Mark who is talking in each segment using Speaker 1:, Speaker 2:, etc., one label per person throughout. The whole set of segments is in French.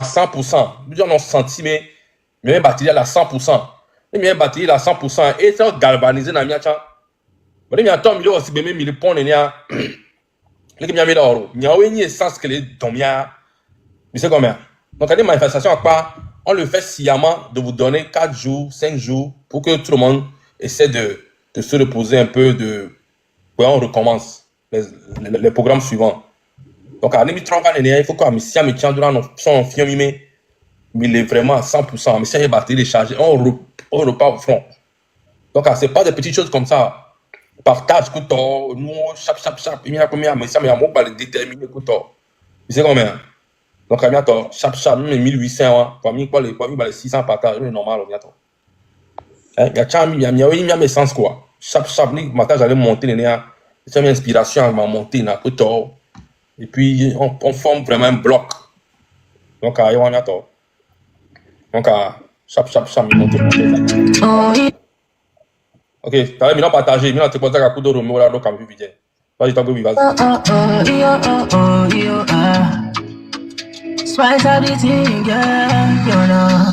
Speaker 1: 100%. Nous avons senti, mais batterie à 100%. Mais batterie à 100%. Et ça galvanisé dans la chambre. Mais il y a un temps, il y a aussi même il pond il y a les qui mis l'or. Il y a une essence que les domia. Mais c'est combien? Donc, à des manifestations à quoi on le fait sciemment de vous donner 4 jours, 5 jours pour que tout le monde essaie de se reposer un peu de. Ouais, on recommence les programmes suivants. Donc, à limite, il faut que si on tient durant son film, mais il est vraiment à 100%. Mais si on batterie déchargée, on repart au front. Donc, ce n'est pas des petites choses comme ça. Partage, couteau, nous, chap, il y a combien, mais ça, il y a un mot pour le déterminer, couteau. Tu sais combien? Donc, il y a chap, même 1800, pour mille, les 600 partages, c'est normal, il y a mes sens, quoi. Chap, le matin, j'allais monter, il y a une inspiration à monter, couteau. Et puis, on forme vraiment un bloc. Donc, il y a donc, chap, il monte. Ok, t'as mis partager, mais tu peux dire à coup de Romeo là, donc comme vous videz. Vas-y, t'as vas-y. Spice out the thing, yeah, you know.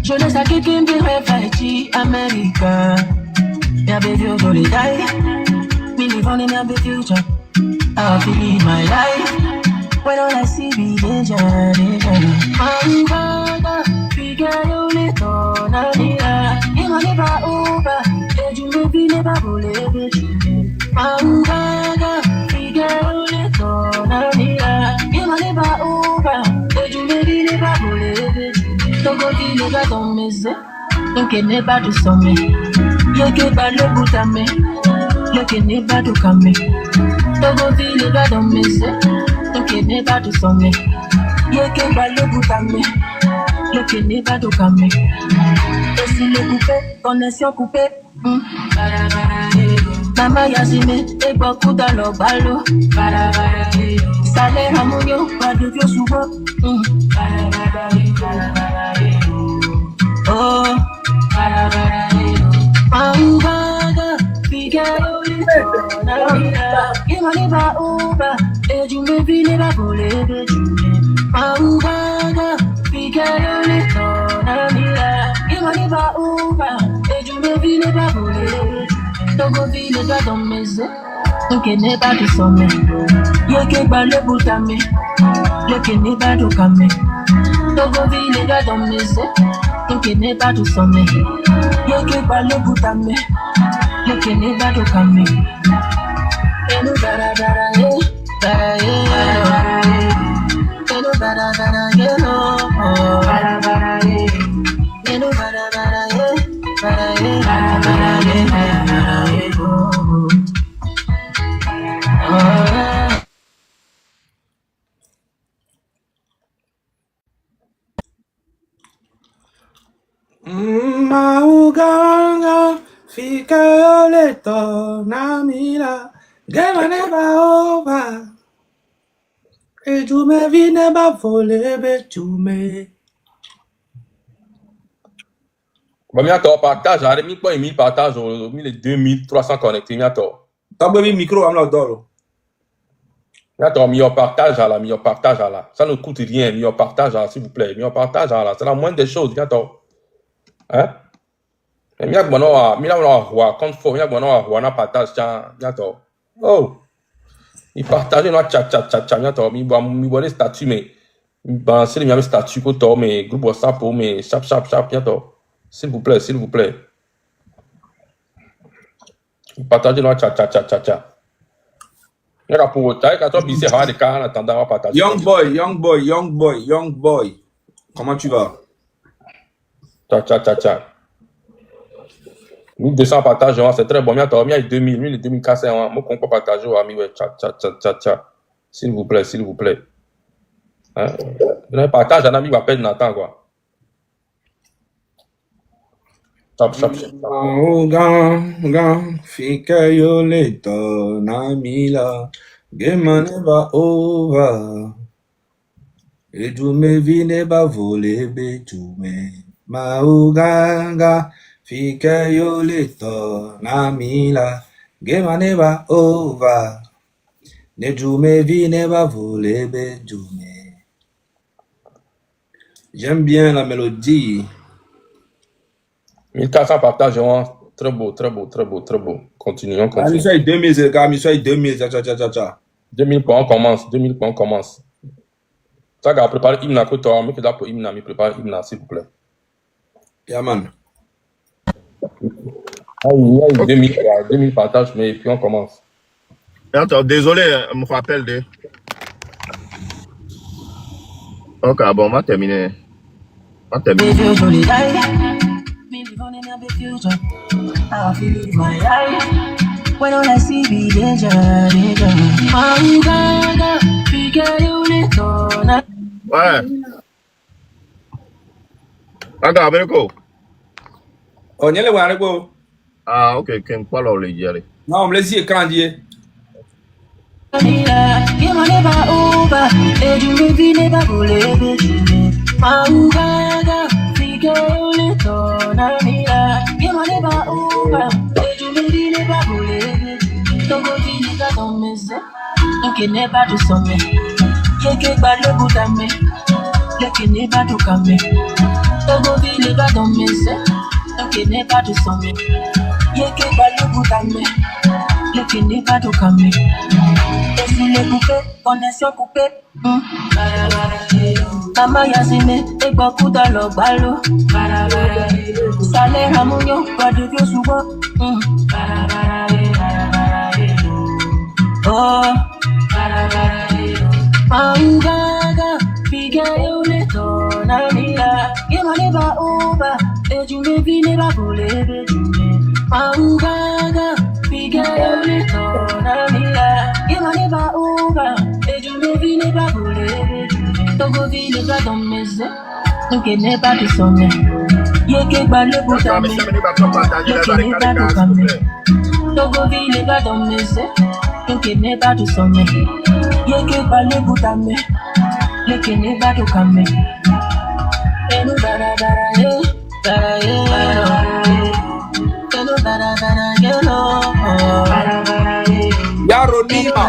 Speaker 1: Je ne sais qui me fait America. Yeah, baby, you go to die. Me live on in the future. I'll live my life. When all I see be danger, danger. I'm gonna figure you little, na mira. You never over. Did you maybe never believe it? I'm gonna figure you little, na mira. You never over. Did you maybe never believe it? Don't go to the don't miss it. Don't get never do something. You get bad look good at me. You can never do come. Don't go to the don't miss it. Don't get never do something. You can bad look good at me. You can never do come. Et si le coupé, connexion coupée. Maman Yasine, et beaucoup dans le ballon. Salaire harmonieux, pas de vieux souvent. Oh, I'm gonna figure you never over. Et you maybe never believe it. I'm gonna figure you never over. Et you maybe never believe it. Don't go feel it dans mes yeux. Donc il n'est pas de sommet. Y'a que pas le bout à me. Le qui n'est pas de camé. Donc on vit les gars dans mes yeux. Donc il n'est pas de sommet. Y'a que pas le bout à me. Le qui n'est pas de camé. Et nous bara bara yeah. Bara yeah. Et nous bara bara yeah. Bara bara yeah. Et nous bara bara yeah. Bara yeah. Bara bara yeah. Bara yeah. Mauganga fika yoleto namila gema never over et tu me vine ba voler betume. Bah miato partage, j'arrive mi pas 1000 partages, 2300 connectés miato.
Speaker 2: T'as besoin micro am la dolo.
Speaker 1: Miato mi partage à la. Ça ne coûte rien, mi partage à s'il vous plaît, mi partage à la. C'est la moindre des choses miato. Hein? Mais quand faut na partage miato. Oh. Il partage na chat miato, mi bonne statut mais ben c'est le statut ko to mais groupe WhatsApp pour mais chap miato. S'il vous plaît. Partagez dans chat. Il y a pour toi, quand tu bises à des cas en attendant à partager.
Speaker 2: Young boy. Comment tu vas?
Speaker 1: Chat. 1200 partages, c'est très bon. Il y a 2000, 2400. Moi, qu'on peut partager, ami, chat. S'il vous plaît. Hein? Le partage, un ami va perdre Nathan, quoi. Chap.
Speaker 2: Gang, fika yoleto namila gema never over. Et tu me vine ba voler betume. Mauganga, fike yolito, namila, gema never over. Nejume vi never volebe jume. J'aime bien la mélodie.
Speaker 1: 1400 partages, hein. Très beau, très beau, très beau, très beau. Continuons,
Speaker 2: Ah,
Speaker 1: continuons.
Speaker 2: mission est 2000, c'est le gars, mission est 2000, tcha.
Speaker 1: 2000 points, on commence. 2000 points, on commence. Ça, gars, prépare Imna, que toi, mais que là pour Imna, mais prépare Imna, s'il vous plaît.
Speaker 2: Yeah, man.
Speaker 1: Ah, il y a 2000 partages, mais puis on commence.
Speaker 3: Attends, désolé, me rappelle de. Ok, bon, on va terminer. On va terminer. Ouais. Aga, Abelko.
Speaker 2: Oh, nyele wane go.
Speaker 3: Ah, ok, Ken, quoi là, les gars?
Speaker 2: Non, on me laisse écran d'hier.
Speaker 4: Connexion coupée. Maman Yasine, et beaucoup dans le ballot. Salaire à Mounion, pas de vieux souvent. Oh, Maougaga, figa yoleto, namila, yemaneba uba, ejume vineba bulebe jume. Maougaga, figa yoleto, namila, yemaneba uba, ejume vineba bulebe jume. Togo vineba dans mes ailes, donc il n'est pas de sommet. Yeke balé boutame, yeke n'est pas de camé. Togo vineba dans mes ailes. Donc il n'est pas de sommet. Yeke balé boutame, yeke n'est pas de camé. Et nous bara
Speaker 2: Yaronima.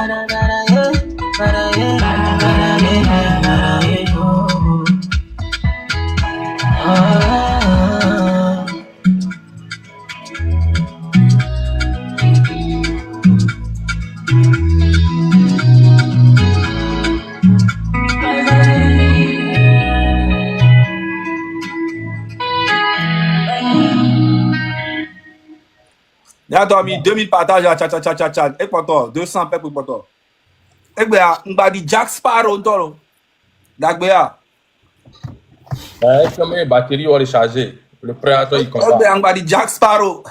Speaker 2: Y'a dormi 2000 partages, tcha. Et pour toi, 200 peuples pour toi. Et bien, on va dire Jack Sparrow, toi. D'accord.
Speaker 1: Comme les batteries ont rechargé, le prédateur il
Speaker 2: Et
Speaker 1: combat.
Speaker 2: bien, on va dire Jack Sparrow.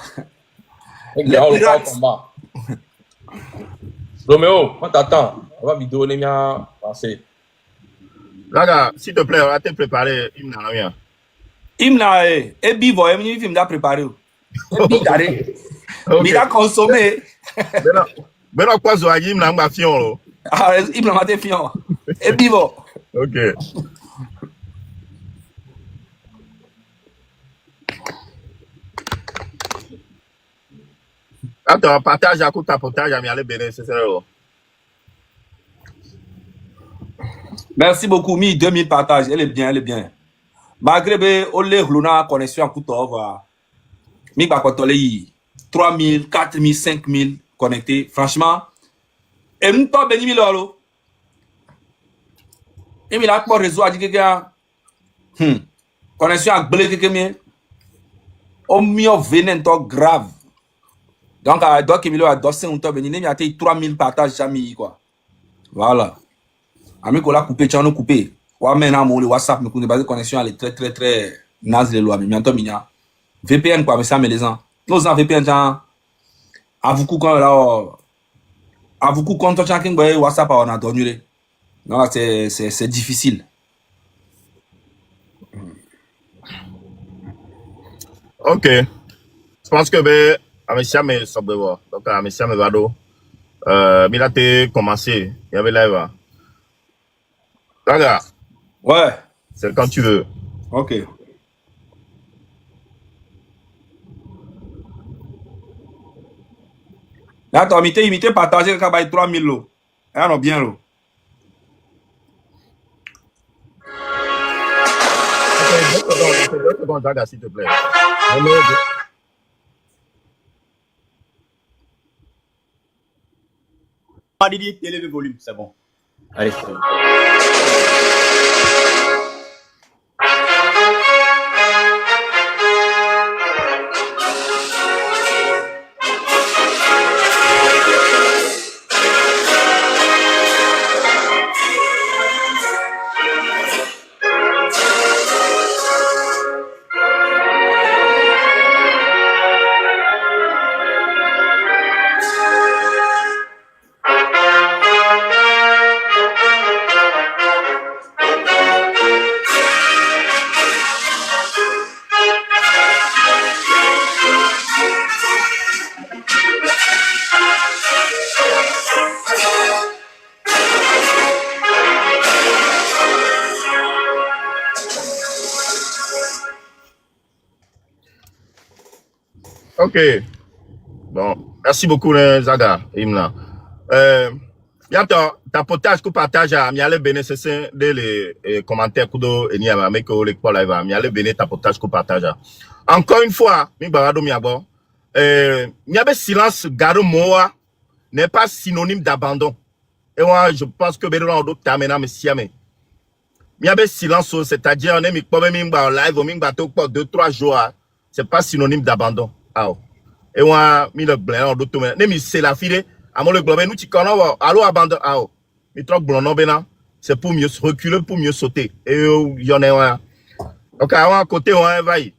Speaker 1: Et bien, on le prend au combat. Roméo, on t'attend. On va vidéo les miens passer.
Speaker 3: Là, s'il te plaît, on va te préparer une rien.
Speaker 2: Imna, et Bivo, et mi film d'a préparé. Et Bidare. Il a consommé.
Speaker 3: Mais non, quoi, Zoagim, là, on va fion.
Speaker 2: Ah, Imna m'a fait fion. Et Bivo.
Speaker 3: Ok. Attends, partage à coup de tapotage, à m'y aller béné, c'est ça.
Speaker 2: Merci beaucoup, Mi, 2000 partages. Elle est bien. Malgré que on les roulons connexion à coup de Mi, par contre, 3000, 4000, 5000 connectés. Franchement, et nous, pas béni, lolo. Et il a pas réseau à dire que connexion à blé que au mieux vénen to grave. Donc, à doit qu'il a dossé un temps béni, il y a 3000 partages jamais quoi. Voilà. Ami qu'on l'a coupé, tu as nous coupé. Ou maintenant mon WhatsApp, nous basé connexion elle est très naze les lois, mais bientôt minya. VPN quoi, mais ça mais les gens. Nos en VPN genre à vous quand là à vous quand tu as qu'un WhatsApp on a donné. Non, c'est difficile.
Speaker 3: Ok. Je pense que ben, Amicia me sobre donc Amicia me vado. Mais là t'es commencé, il y avait live. Regarde,
Speaker 2: Ouais.
Speaker 3: c'est quand tu veux.
Speaker 2: Ok. Là, tu as imité partager le 3000 lo. Et on a bien lo.
Speaker 3: Ok, 2 secondes, Zaga, s'il te plaît.
Speaker 5: Pas dit élever le volume, c'est bon. Allez, c'est bon.
Speaker 3: Ok. Bon, merci beaucoup, Zaga, Imna. Ta potage que partage à miale bénéficier les commentaires kudo et niama mais que les quoi live miale béné ta potage que partage. Encore une fois, mi barado miabo. Miabe silence garo moa n'est pas synonyme d'abandon. Et moi, je pense que bédon d'autres tamena me siame. Miabe silence, c'est-à-dire on est mi quoi mi live mi bateau pour 2-3 jours. C'est pas synonyme d'abandon. Ah. Et moi, mi le blanc d'autres ne mi c'est la fille. À mon le globe, nous, tu connais, allô, abandon, mais trop blond, c'est pour mieux reculer, pour mieux sauter. Et il y en a un. Donc, à un côté, on va y.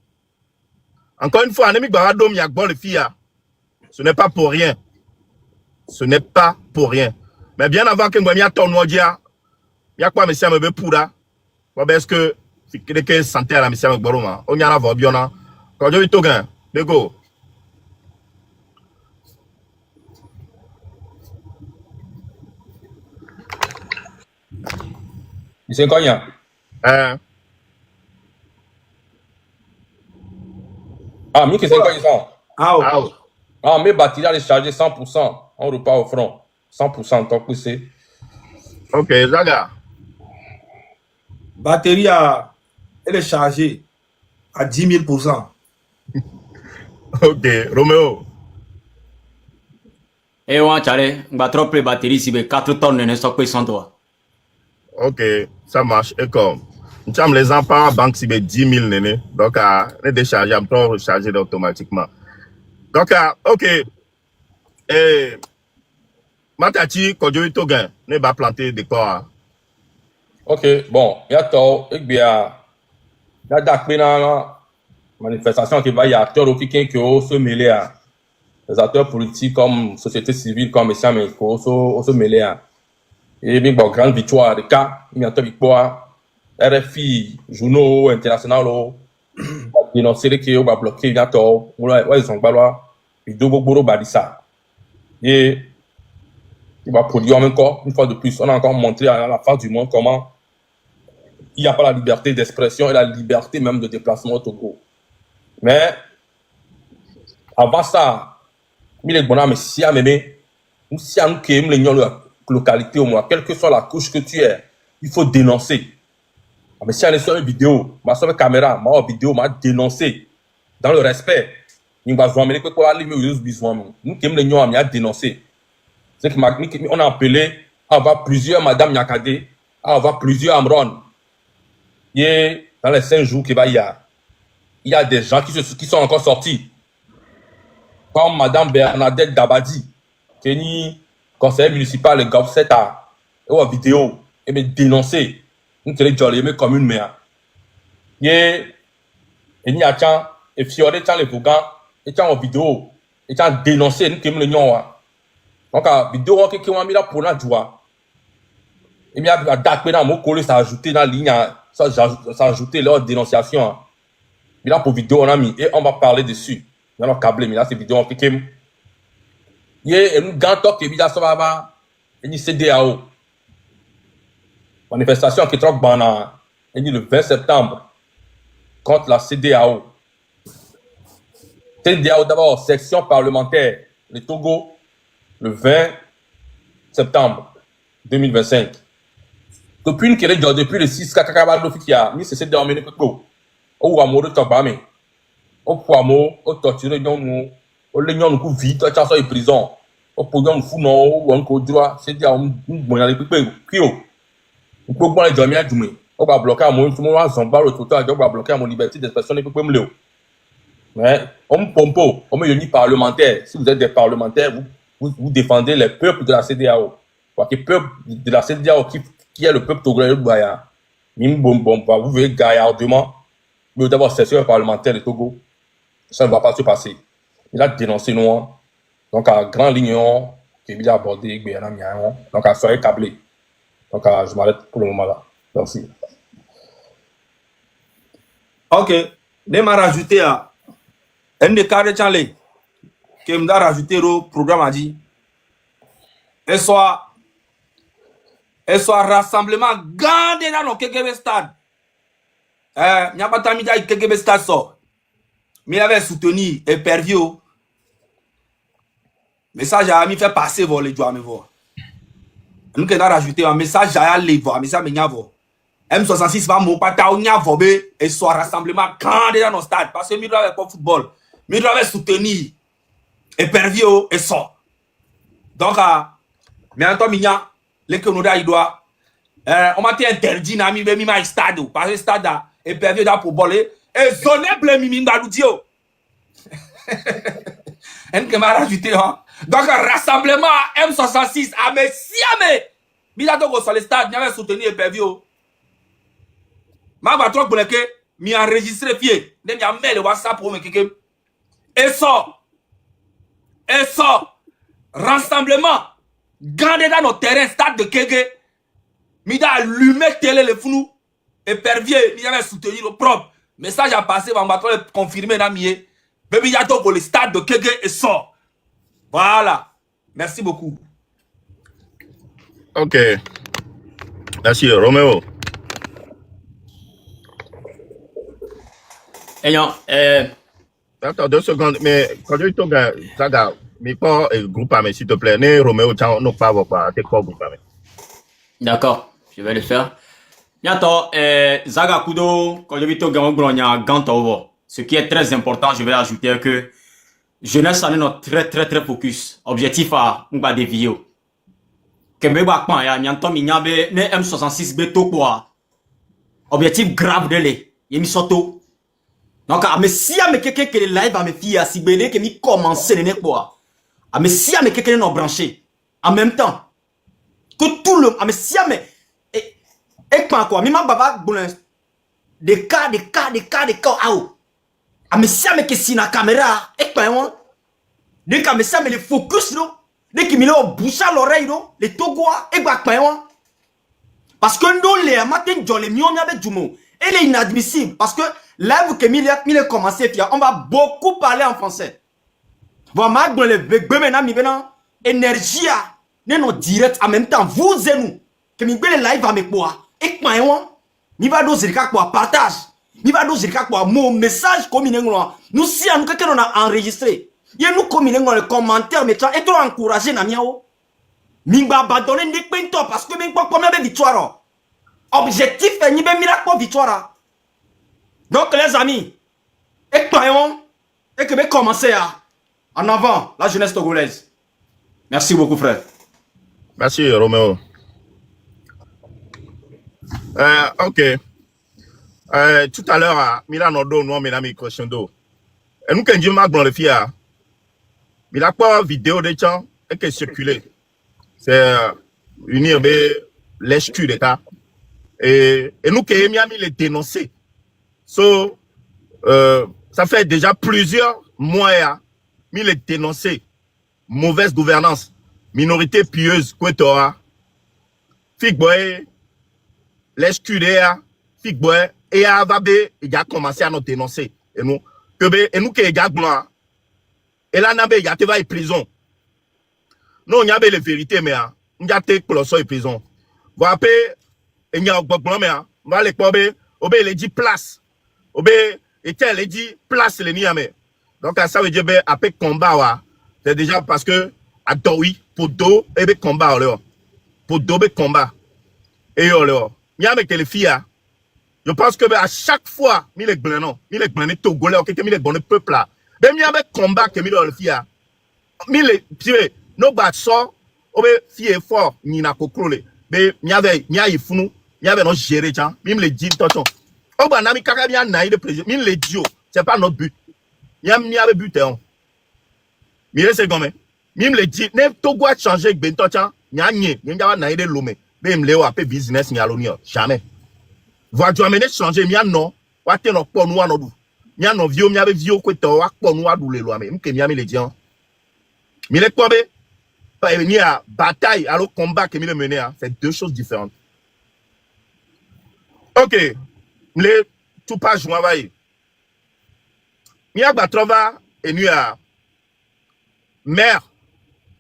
Speaker 3: Encore une fois, un ami barado, il y a bon les filles. Ce n'est pas pour rien. Ce n'est pas pour rien. Mais bien avant que moi, il y a ton nom, il y a quoi, monsieur, me veut pour là. Est-ce que, si quelqu'un santé à la mission, on y en a va bien, quand je vais tout gagner, de go.
Speaker 1: C'est quoi, y'a? Ah, mais qu'est-ce que c'est quoi, Ah, mes batteries, elle est chargée 100%. On repart au front. 100%, tant que c'est.
Speaker 3: Ok, Zaga.
Speaker 2: Batterie, elle est chargée à 10 000%.
Speaker 3: Ok, Roméo.
Speaker 5: Et on a chargé, on va trop de batterie si 4 tonnes de stock pour 100 toi.
Speaker 3: Ok, ça marche. Et comme, nous sommes les enfants à banque si 10 000 néné. Donc, on est déchargé, on peut recharger automatiquement. Donc, ok. Et, Matati, quand je vais tout gagner, on va planter des corps.
Speaker 1: Ok, bon, il y a tout, et bien, il y a la manifestation qui va y a acteurs qui se mêler à les acteurs politiques comme société civile, comme les mais qui se mêler à. Et bien, bon, grande victoire, de cas, il y a une victoire, RFI, journaux internationaux, dénoncer les qui ont bloqué, il y a tout, ils ont balois, ils doivent beaucoup badissa. Et, il va produire encore, une fois de plus, on a encore montré à la face du monde comment il n'y a pas la liberté d'expression et la liberté même de déplacement au Togo. Mais, avant ça, il est bon à me si à m'aimer, ou si à nous qui aiment les localité au moins, quelle que soit la couche que tu es, il faut dénoncer. Mais si on est sur une vidéo, ma sur une caméra, ma vidéo, m'a dénoncé dans le respect. Nous va jouer avec quoi aller mieux besoin. Nous qui aiment les gens à dénoncer. C'est que on a appelé à avoir plusieurs Madame Nyakade, à avoir plusieurs Amron. Et dans les 5 jours qu'il va y a des gens qui sont encore sortis. Comme Madame Bernadette Dabadi, qui est conseiller municipal de Gobseta, et en vidéo, et me dénoncer. Nous te les comme une mère. Et n'y a pas, et Fioré, les Bougans, et en vidéo, et dénoncé, nous qui aimons le nom. Donc, la vidéo qui m'a mis là pour la joie. Et bien, d'accord, mon collègue, ça a ajouté dans la ligne, ça a ajouté leur dénonciation. Mais là, pour vidéo, on a mis, et on va parler dessus. Dans le câble, mais là, c'est vidéo qui est. Il y a une grande talk qui est ça va, et une CDAO. Manifestation qui est trop bonne, le 20 septembre, contre la CDAO. CDAO, d'abord, section parlementaire, le Togo. le 20 septembre 2025. Depuis le 6 kakakabalo fikia, ni c'est d'emmener peko. O wa mo de tobame. O poamo, o torturer nous, o le nous ku vite, tu as prison. O pognon fou non, o on ko droit, c'est dire on bon aller peko. Kio. O ko bon les dormir à Djumé. On va bloquer mon tout monde Zamba le total, on va bloquer mon liberté d'expression et peko mleo. Mais on pompo, on me parlementaire. Si vous êtes des parlementaires, vous défendez les peuples de la CEDEAO. Parce que le peuple de la CEDEAO qui est le peuple togolais de Baya, vous voyez gaillardement, mais d'abord session parlementaire de Togo, ça ne va pas se passer. Il a dénoncé nous, donc à Grand Lignon, qu'il a abordé, donc à soyez câblé. Donc je m'arrête pour le moment là. Merci.
Speaker 2: Ok, ne m'a rajouté à un des cas de Charlie qui m'a rajouté au programme a dit et soit rassemblement gardé dans nos KGB stade. N'y a pas de temps KGB stade sort. Mais il avait soutenu et perdu. Message à mi fait passer voir les joueurs me voir. Nous qui a rajouté un message à aller voir, message à voir. M66 va mon pata ou nya vobe et soit rassemblement gardé dans nos stades parce que mi doit avec football. Mi doit avec soutenir et perdu et sort. Donc mais en temps mignon les que nous il doit on m'a interdit na mi be mi ma stade parce que stade et perdu da pour voler et zone blé mi minga ludio. En que m'a rajouté hein. Donc rassemblement M66 à Messiame. Mi da donc sur le stade n'y avait soutenir et perdu. Ma va trop bloqué, mi enregistré pied, ne mi a mail WhatsApp pour me keke. Et ça, rassemblement, gardé dans nos terrains, stade de Kege, mi da allumé télé le flou, et pervier, mi avait soutenu le propre. Message a passé, on va confirmer dans mié. Baby ya donc le stade de Kege et ça. Voilà. Merci beaucoup.
Speaker 3: Ok. Merci, Roméo.
Speaker 5: Ayant,
Speaker 3: Attends 2 secondes, mais quand je te regarde, Zaga, mais pas groupe à s'il te plaît. Ne Roméo, non pas voir t'es quoi groupe à
Speaker 5: d'accord, je vais le faire. Bientôt, Zaga Kudo, quand je vais te regarder, ce qui est très important, je vais ajouter que jeunesse en est notre très focus. Objectif à Mba des vidéos. Kembeba Kwan, ya Nyanto Minyabe, ne M66 Beto quoi. Objectif grave de l'est. Yemi Soto. Donc, si à me quelqu'un qui est live à me fier à Sibélé, qui mi commence le quoi. Si à me quelqu'un non branché. En même temps. Que tout le. Si à me. Et quoi, mi ma baba boulin. Des cas. Si à me que si na caméra. Et quoi, dès que si à me le focus, non. Dès qu'il me le bouche à l'oreille, non. Les togois. Et quoi, parce que nous, les matin, les mions avec Djumo. Elle est inadmissible parce que là, vous que Mille commencé, on va beaucoup parler en français. Voilà, maintenant, énergie, nous direct en même temps, vous et nous, que nous live avec moi, et quoi, nous va doser quoi, partage, nous va doser quoi, mon message comme nous, si nous quelqu'un on a enregistré, et nous comme le commentaire, mais et trop encouragé, Namiao, nous va abandonner des points parce que nous pas combien de victoires. Objectif est ni bien miracle victoire. Donc les amis, et que vais commencer en avant la jeunesse togolaise. Merci beaucoup frère.
Speaker 3: Merci Roméo. Ok. Tout à l'heure à Milan Odo nous mesdames et messieurs. Et nous quand je marque dans le fia. Il a pas vidéo de gens et que circuler. C'est unir l'escu d'état. Et nous qui avons mis les dénoncer. So, ça fait déjà plusieurs mois, mis les dénoncer. Mauvaise gouvernance, minorité pieuse, Kwetora, Figboy, l'SQDA, Figboy, et Avabe, il a commencé à nous dénoncer. Et nous qui avons blanc, et là, il y a des prison. Non, il y a les vérités, mais il y a des prison. Vous rappelez, il y a un bon mais va les pober obé il dit place obé et tel il dit place les niamé donc ça veut dire après combat c'est déjà parce que à Doui pour do et be combat là. Pour do be combat. Et yo là. Mi avec les filles. Je pense que à chaque fois, mi les glenon, togolais, ok, mi les bonne peuple là. Ben mi avec combat que mi les filles. Mi les tirer no bat so obe fille fort ni na kokrole. Ben mi avec ifunu, mi avec no gérer tiens, mi les dit tonton. Oh bah nami kaka mi na de président, mi les dit c'est pas notre but. Mi avec but hein. Mi c'est comme mi les dit ne Togo a changé ben tonton, mi na de lomé. Ben mi le wa pe business ni alonio, jamais. Voix du amener changer mi non wa te no po no do mi no vio mi ave vio ko to wa po no adu le lo ame mke mi ame le dian mi le ko be pa ni a bataille alors combat que mi le mener c'est deux choses différentes. OK le tout pas joint va mi a ba trova et ni a mère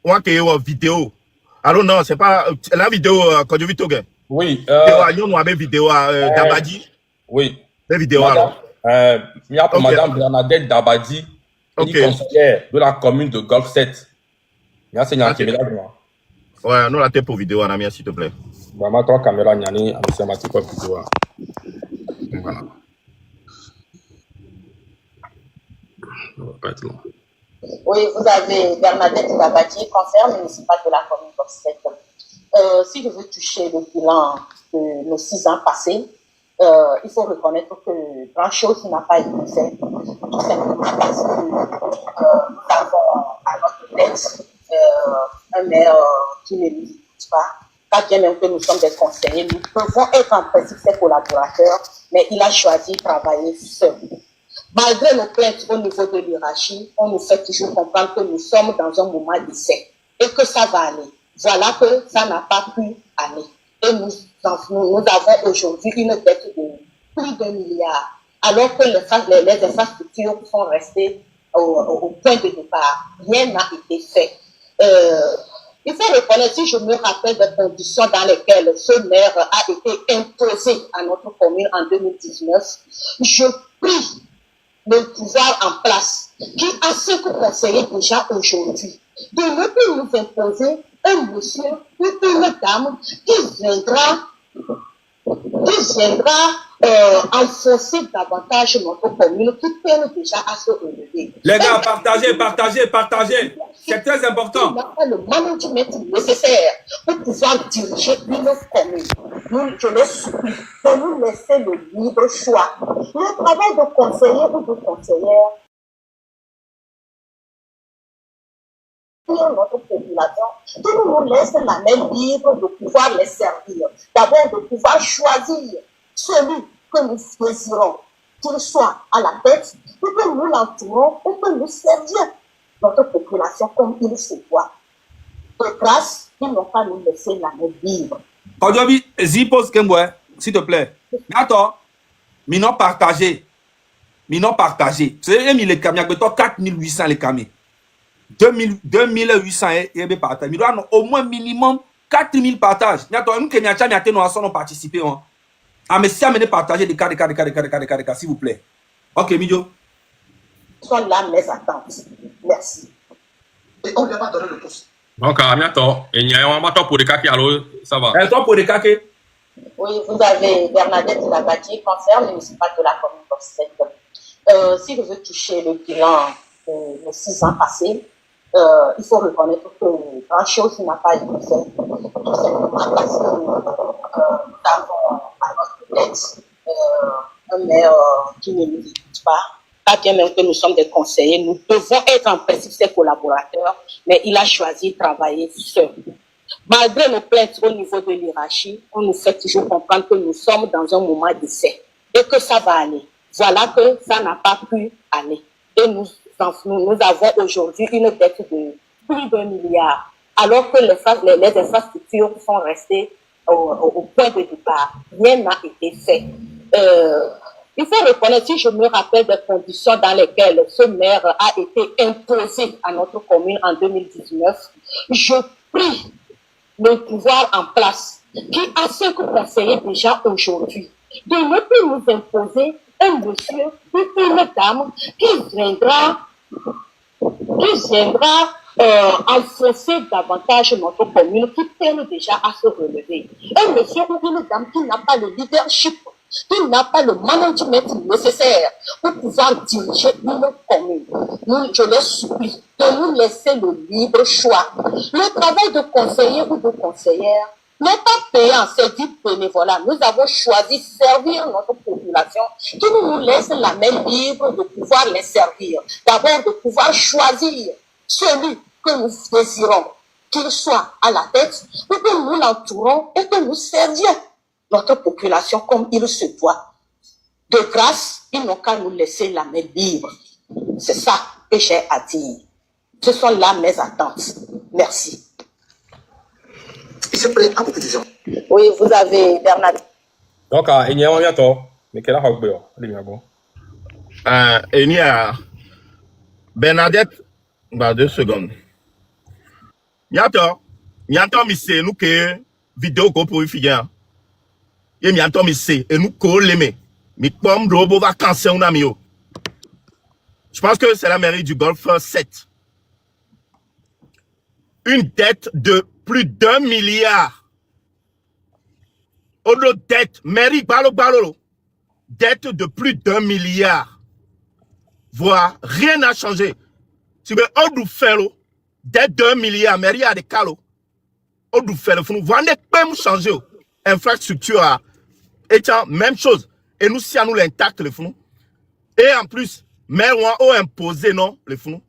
Speaker 3: on que yo vidéo alors non c'est pas la vidéo quand je vis toge.
Speaker 1: Oui.
Speaker 3: Nous avons vidéo Dabadi.
Speaker 1: Oui.
Speaker 3: La vidéo alors.
Speaker 1: Il y a pour Madame Bernadette Dabadi, conseillère de la commune de Golf 7. Il y a une caméra.
Speaker 3: Ouais, nous la tête pour vidéo, Anamia, s'il te plaît.
Speaker 1: Vraiment, trois caméras, il y a une vidéo. Voilà. Ça va pas être long.
Speaker 6: Oui, vous avez Bernadette Dabadi, conseillère municipale de la commune de Golf 7. Si je veux toucher le bilan de nos 6 ans passés, il faut reconnaître que grand-chose n'a pas été fait, tout simplement parce que nous avons à notre tête un maire qui ne nous écoute pas bien même que nous sommes des conseillers, nous devons être en principe ses collaborateurs, mais il a choisi de travailler seul. Malgré nos plaintes au niveau de l'hierarchie, on nous fait toujours comprendre que nous sommes dans un moment d'essai et que ça va aller. Voilà que ça n'a pas pu aller. Et nous avons aujourd'hui une dette de plus d'1 milliard, alors que les infrastructures sont restées au point de départ. Rien n'a été fait. Il faut reconnaître, si je me rappelle des conditions dans lesquelles ce maire a été imposé à notre commune en 2019, je prie le pouvoir en place, qui a 5 conseillers déjà aujourd'hui, de ne plus nous imposer un monsieur ou une dame qui viendra enfoncer davantage notre commune, qui peine déjà à se relever.
Speaker 2: Les gars, partagez. C'est très important.
Speaker 6: Il n'a pas le management nécessaire pour pouvoir diriger une commune. Je le supplie de nous laisser le libre choix. Le travail de conseiller ou de conseillère, notre population, que nous laisse la main libre de pouvoir les servir. D'abord, de pouvoir choisir celui que nous désirons, qu'il soit à la tête, et que nous l'entourons, et que nous servions notre population comme il se doit. De grâce, ils n'ont pas nous laisser la main libre.
Speaker 2: Aujourd'hui, Zipos Kembwe, s'il te plaît. Mais attends, mais non partagé. C'est les camions, 4800 les camions. 2800 et partage. Il doit au moins minimum 4000 partages. Nous participer. Mais si amenez partager des cas, s'il vous plaît. Ok, Midio.
Speaker 6: Sont là mes attentes. Merci. Et on ne lui a pas donné le pouce.
Speaker 1: Donc, à bientôt. Et il y a un matin pour les kaki, alors ça va.
Speaker 2: Et toi pour les kaki?
Speaker 6: Oui, vous avez Bernadette Dabadi, conseillère municipale de la commune de 7. Si je veux toucher le bilan de nos 6 ans passés, il faut reconnaître que grand-chose n'a pas été fait, tout simplement parce que nous avons à notre tête un maire qui ne nous écoute pas bien même que nous sommes des conseillers, nous devons être en principe ses collaborateurs, mais il a choisi de travailler seul. Malgré nos plaintes au niveau de l'hierarchie, on nous fait toujours comprendre que nous sommes dans un moment d'essai et que ça va aller. Voilà que ça n'a pas pu aller. Et nous avons aujourd'hui une dette de plus d'1 milliard, alors que les infrastructures sont restées au point de départ. Rien n'a été fait. Il faut reconnaître, si je me rappelle des conditions dans lesquelles ce maire a été imposé à notre commune en 2019, je prie le pouvoir en place, qui a 5 conseillers déjà aujourd'hui, de ne plus nous imposer un monsieur ou une dame qui viendra enfoncer davantage notre commune qui peine déjà à se relever. Un monsieur ou une dame qui n'a pas le leadership, qui n'a pas le management nécessaire pour pouvoir diriger une commune. Je les supplie de nous laisser le libre choix. Le travail de conseiller ou de conseillère n'est pas payant, c'est du bénévolat. Nous avons choisi servir notre population qui nous laisse la main libre de pouvoir les servir. D'abord, de pouvoir choisir celui que nous désirons, qu'il soit à la tête, ou que nous l'entourons et que nous servions notre population comme il se doit. De grâce, ils n'ont qu'à nous laisser la main libre. C'est ça que j'ai à dire. Ce sont là mes attentes. Merci.
Speaker 5: C'est prêt à beaucoup de gens.
Speaker 6: Oui, vous avez Bernadette.
Speaker 1: Donc, il y a un bientôt. Mais quel a
Speaker 3: Et il y a Bernadette, 2 secondes. Miato, mi se nous que vidéo ko pour figen. Et miato mi se et nous ko leme. Mi pom robo vacances on ami yo. Je pense que c'est la mairie du Golfe 7. Une dette de plus d'1 milliard. Autre dette, mairie balo. Dette de plus d'1 milliard. Voilà, rien n'a changé. Tu veux on faire l'eau. Dette d'1 milliard, mairie a des calos. On fait le fou. Vous n'avez pas changé. Infrastructure, étant même chose. Et nous, si à nous l'intact, le fou. Et en plus, maire ou imposé, non, le fou.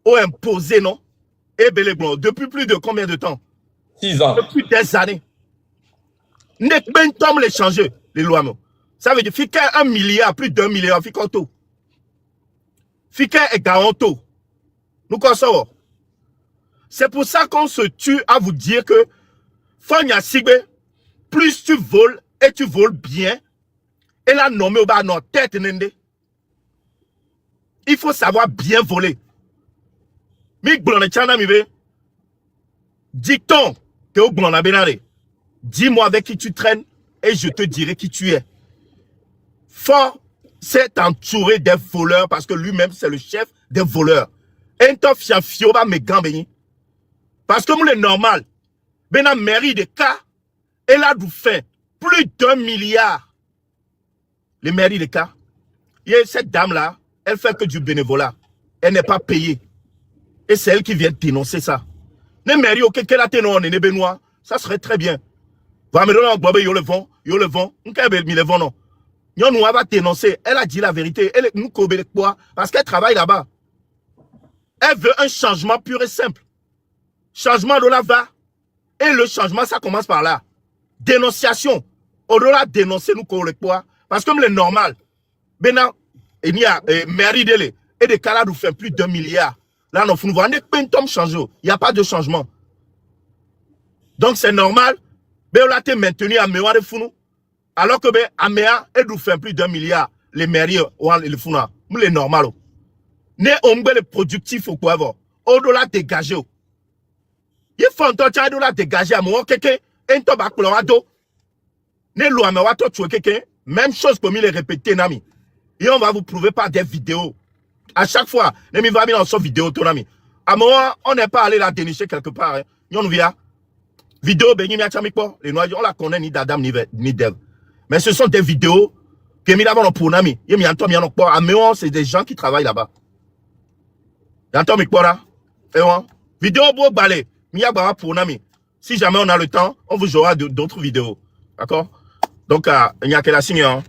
Speaker 3: Ou imposé, non. Et belé blanc. Depuis plus de combien de temps?
Speaker 1: 6 ans.
Speaker 3: Depuis des années. N'est pas un temps les changer, les lois. Ça veut dire, fiquer 1 milliard, plus d'1 milliard, fiquer tout. Fiquer est garanto. Nous connaissons. C'est pour ça qu'on se tue à vous dire que Fonya Sigbe, plus tu voles et tu voles bien, et là nommé au bas notre tête nende. Il faut savoir bien voler. Mi blonde chana mi be. Dicton que au blonde benare. Dis-moi avec qui tu traînes et je te dirai qui tu es. Fort s'est entouré des voleurs parce que lui-même c'est le chef des voleurs. Un tof fioba me gambeni. Parce que moi, le normal, ben la mairie de cas, elle a dû faire plus d'1 milliard. Les mairies de cas, et cette dame-là, elle fait que du bénévolat. Elle n'est pas payée. Et c'est elle qui vient dénoncer ça. Les mairies, ok, qu'elle a ténon, ne benoît, ça serait très bien. Va me donner un bobe, yo le vent, on peut le vent, non. Yon nous va dénoncer, elle a dit la vérité, elle nous cobe quoi, parce qu'elle travaille là-bas. Elle veut un changement pur et simple. Changement de la va. Et le changement, ça commence par là. Dénonciation. On-delà dénoncer nous quoi. Parce que c'est normal. Maintenant, il y a mairie d'elle. Et des cas là, nous fait plus d'1 milliard. Là, nous voyons pas un changer. Il n'y a pas de changement. Donc, c'est normal. Mais on a été maintenu à mémoire de Founou. Alors que, à Méa, elle nous fait plus d'1 milliard. Les mairies, ou les Founou. C'est normal. Ne on le productif ou quoi. Au-delà dégager. Il faut entendre de la dégager à moi quelqu'un un toba colorado ne loi mais wato tu quelqu'un même chose comme il est répété nami et on va vous prouver par des vidéos à chaque fois ne mi va bien en son vidéo ton ami à moi on n'est pas allé la dénicher quelque part hein on vient vidéo ben mi achamiko les noirs on la connaît ni d'Adam ni d'Ève mais ce sont des vidéos que mi d'abord pour nami et mi entend bien encore à moi c'est des gens qui travaillent là-bas entend mi quoi et on vidéo beau balai. Si jamais on a le temps, on vous jouera d'autres vidéos. D'accord? Donc, il y a quel signe, hein?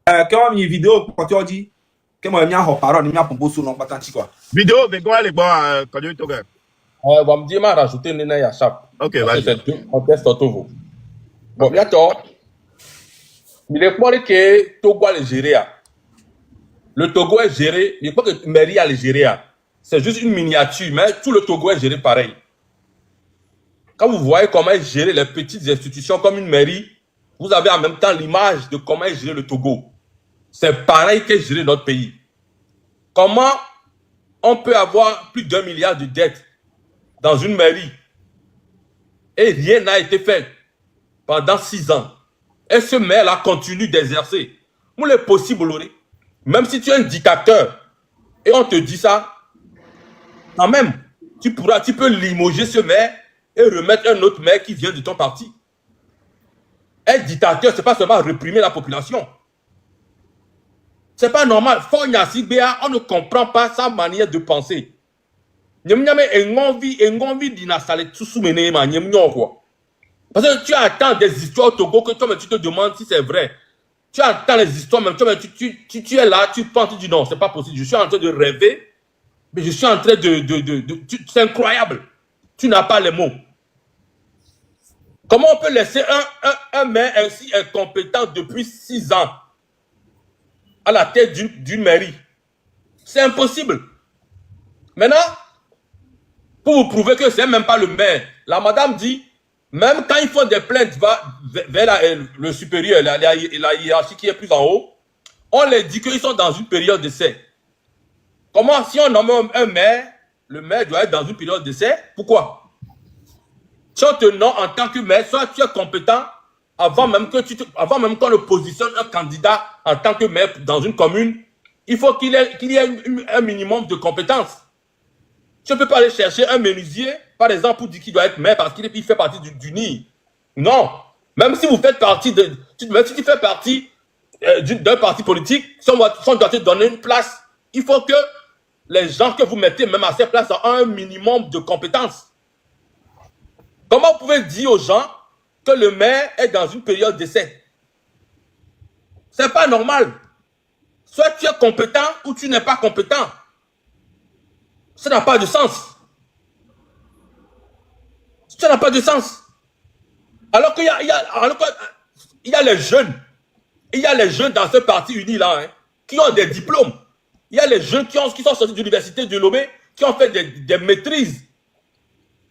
Speaker 2: Quand il y a une vidéo, quand tu dis que moi, il y a un parole, il y a un pomposo, non, pas tant quoi.
Speaker 3: Vidéo, mais quoi, les gars, quand tu es
Speaker 1: va me dire, m'a rajouté une nez à chaque.
Speaker 3: Ok, vas-y.
Speaker 1: C'est deux contextes autour. Bon, bientôt, il est pour que Togo le gérer. Le Togo est géré, il n'y a pas que la mairie à le gérer. C'est juste une miniature, mais tout le Togo est géré pareil. Quand vous voyez comment est géré les petites institutions comme une mairie, vous avez en même temps l'image de comment est géré le Togo. C'est pareil qu'est géré notre pays. Comment on peut avoir plus d'1 milliard de dettes dans une mairie et rien n'a été fait pendant 6 ans. Et ce maire-là continue d'exercer. Où est possible, Même si tu es un dictateur et on te dit ça, quand même, tu peux limoger ce maire et remettre un autre maire qui vient de ton parti. Être dictateur, c'est pas seulement réprimer la population. C'est pas normal. On ne comprend pas sa manière de penser. Parce que tu attends des histoires au Togo que toi-même tu te demandes si c'est vrai. Tu attends les histoires même, tu es là, tu penses, tu dis non, c'est pas possible. Je suis en train de rêver, mais je suis en train c'est incroyable. Tu n'as pas les mots. Comment on peut laisser un maire ainsi incompétent depuis 6 ans à la tête d'une mairie? C'est impossible. Maintenant, pour vous prouver que c'est même pas le maire, la madame dit, même quand ils font des plaintes vers le supérieur, la hiérarchie qui est plus en haut, on leur dit qu'ils sont dans une période d'essai. Comment, si on nomme un maire, le maire doit être dans une période d'essai? Pourquoi? Si on te nomme en tant que maire, soit tu es compétent avant même qu'on le positionne un candidat en tant que maire dans une commune, il faut qu'il y ait un minimum de compétences. Tu ne peux pas aller chercher un menuisier, par exemple, pour dire qu'il doit être maire parce qu'il fait partie du NIR. Non. Même si vous faites partie même si tu fais partie d'un parti politique, si on doit te donner une place, il faut que les gens que vous mettez même à ces places ont un minimum de compétences. Comment vous pouvez dire aux gens que le maire est dans une période d'essai? C'est pas normal. Soit tu es compétent ou tu n'es pas compétent. Ça n'a pas de sens. Ça n'a pas de sens. Alors qu'il y a les jeunes. Il y a les jeunes dans ce parti uni là, hein, qui ont des diplômes. Il y a les jeunes qui sont sortis de l'université de Lomé, qui ont fait des maîtrises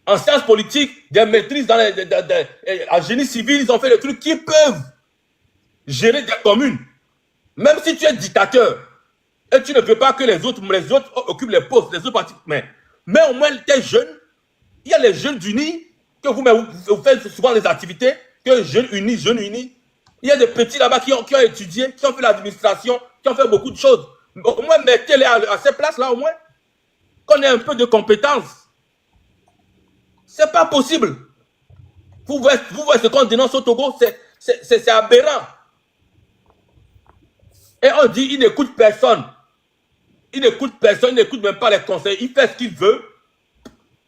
Speaker 1: en sciences politiques, des maîtrises en génie civil. Ils ont fait des trucs qui peuvent gérer des communes. Même si tu es dictateur et tu ne veux pas que les autres occupent les postes, les autres partis, mais au moins tu es jeune. Il y a les jeunes unis que vous faites souvent les activités, que jeunes unis. Il y a des petits là-bas qui ont étudié, qui ont fait l'administration, qui ont fait beaucoup de choses. Au moins mettez-les à ces places-là, au moins qu'on ait un peu de compétences. C'est pas possible. Vous voyez ce qu'on dénonce au Togo, c'est aberrant. Et on dit, il n'écoute personne. Il n'écoute personne, il n'écoute même pas les conseils. Il fait ce qu'il veut.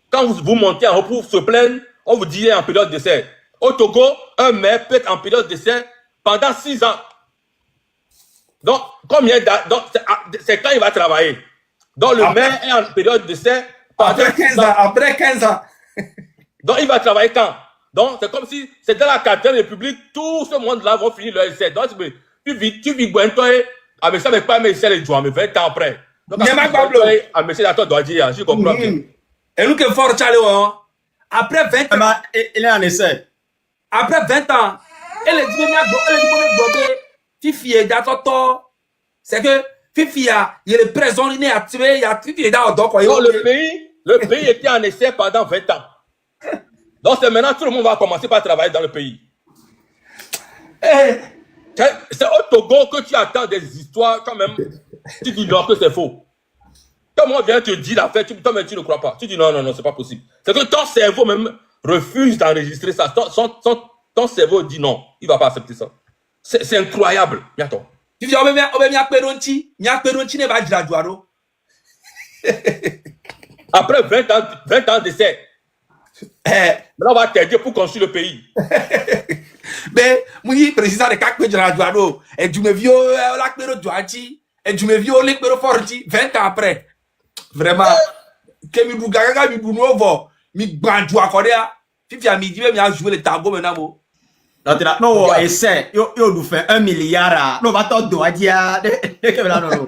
Speaker 1: Quand vous montez en haut pour se plaindre, on vous dit qu'il est en période d'essai. Au Togo, un maire peut être en période d'essai pendant 6 ans. Donc, c'est quand il va travailler. Donc, le maire est en période d'essai pendant 15 ans.
Speaker 2: Après 15 ans.
Speaker 1: Donc, il va travailler quand? Donc, c'est comme si c'était dans la 4e République, tout ce monde-là va finir leur essai. Donc, tu vis bon, toi, avec ça, mais pas mes essais les jours, mais 20 ans après. Donc, je comprends.
Speaker 2: Et nous, que fort, Charlie, après 20 ans.
Speaker 5: Il est en essai.
Speaker 2: Après 20 ans, elle est dit, Fifi est d'accord, c'est que Fifi il y a les prisons, il est à tuer, il y a Fifi est dans
Speaker 1: le pays était en essai pendant 20 ans. Donc c'est maintenant tout le monde va commencer par travailler dans le pays. C'est au Togo que tu attends des histoires quand même. Tu dis non que c'est faux. Quand on vient te dire la fête, toi-même tu ne crois pas. Tu dis non, c'est pas possible. C'est que ton cerveau même refuse d'enregistrer ça. Ton cerveau dit non, il ne va pas accepter ça. C'est incroyable. Attends.
Speaker 2: Tu dis,
Speaker 1: après 20 ans d'essai, maintenant on va t'aider pour construire le pays.
Speaker 2: Mais, moi, président de Kakpe Djadouado, et tu me viens au lac de Douachi, et tu me viens au lac de Forti, 20 ans après. Vraiment, que mi bougaga, mi bounovo, mi bandjoua korea, Fifi a midi, mi a joué le tango maintenant.
Speaker 5: Non, essaie, yo nous fait 1 milliard. Non, va t'en doigt dire. Non.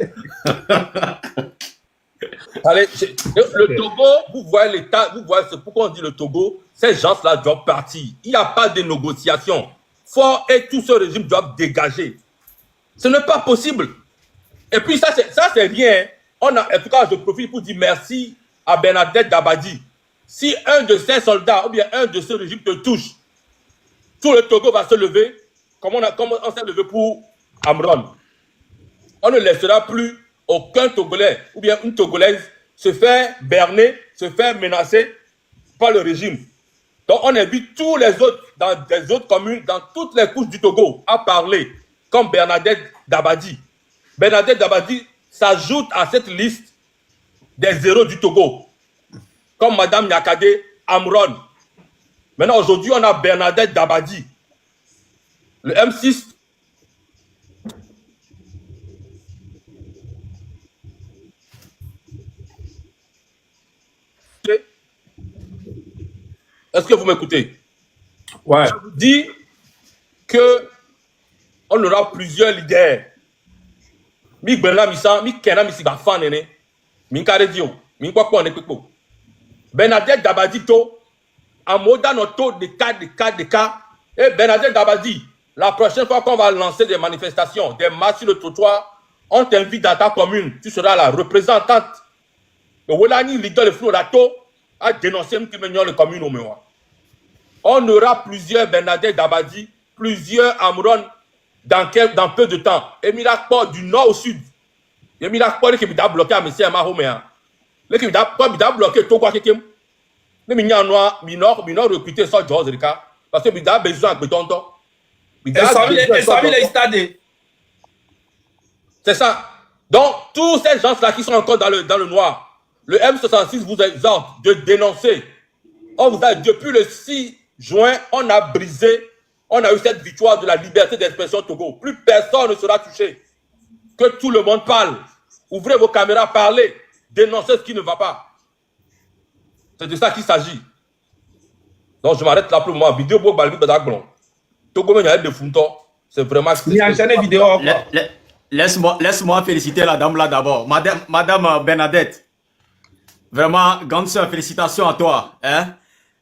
Speaker 1: Allez, le Togo, vous voyez l'état, vous voyez pourquoi on dit le Togo, ces gens-là doivent partir. Il n'y a pas de négociation. Fort et tout ce régime doivent dégager. Ce n'est pas possible. Et puis ça c'est rien. En tout cas, je profite pour dire merci à Bernadette Dabadji. Si un de ces soldats ou bien un de ce régime te touche, tout le Togo va se lever comme on s'est levé pour Amron. on ne laissera plus aucun Togolais ou bien une Togolaise se faire berner, se faire menacer par le régime. Donc on invite tous les autres dans des autres communes, dans toutes les couches du Togo, à parler, comme Bernadette Dabadi. Bernadette Dabadi s'ajoute à cette liste des héros du Togo, comme Madame Nyakade Amron. Maintenant, aujourd'hui, on a Bernadette Dabadi. Le M6 Est-ce que vous m'écoutez?
Speaker 2: Ouais.
Speaker 1: Je vous dis que on aura plusieurs leaders. Mi Bernard Missa, mi Kena Missi va fan nene. Mi kare dio, mi kwa kwa nekpo. Bernadette Dabadi to amoda noto de cas. Et Bernadette Dabadi, la prochaine fois qu'on va lancer des manifestations, des marches sur le trottoir, on t'invite dans ta commune, tu seras la représentante. Le Wolani leader le flou rato a dénoncé une le commune au mémoire. On aura plusieurs Bernadette Dabadi, plusieurs Amron dans peu de temps. Et Mirakpo du nord au sud. Et Mirakpo qui a bloqué à M. Mahoméa. Le qui a bloqué tout quoi que le minor recruté sur George Rika. Parce que il a besoin de béton. C'est ça. Donc, tous ces gens-là qui sont encore dans le noir, le M66 vous exhorte de dénoncer. On vous a, depuis le 6 juin, on a brisé, on a eu cette victoire de la liberté d'expression au Togo. Plus personne ne sera touché. Que tout le monde parle. Ouvrez vos caméras, parlez. Dénoncez ce qui ne va pas. C'est de ça qu'il s'agit. Donc, je m'arrête là pour le moment. Vidéo pour Balbi Badaglon. Togo, il y a de Funto. C'est vraiment...
Speaker 5: Laisse-moi féliciter la dame là d'abord. Madame Bernadette. Vraiment, grande sœur, félicitations à toi. Hein?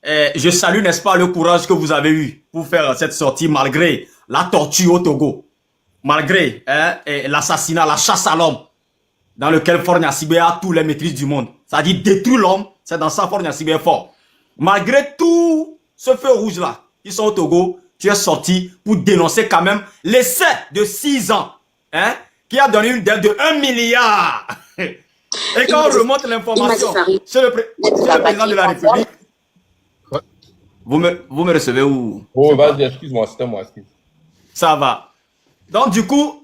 Speaker 5: Je salue, n'est-ce pas, le courage que vous avez eu pour faire cette sortie malgré la torture au Togo. Malgré l'assassinat, la chasse à l'homme dans lequel Faure Gnassingbé a tous les maîtrises du monde. C'est-à-dire détruire l'homme, c'est dans ça Faure Gnassingbé est fort. Malgré tout ce feu rouge là, qui sont au Togo, tu es sorti pour dénoncer quand même l'essai de 6 ans, hein, qui a donné une dette de 1 milliard. Et quand on remonte l'information sur le président de la République, vous me recevez où?
Speaker 1: Oh, vas-y, excuse-moi, c'était moi, excuse.
Speaker 5: Ça va. Donc, du coup,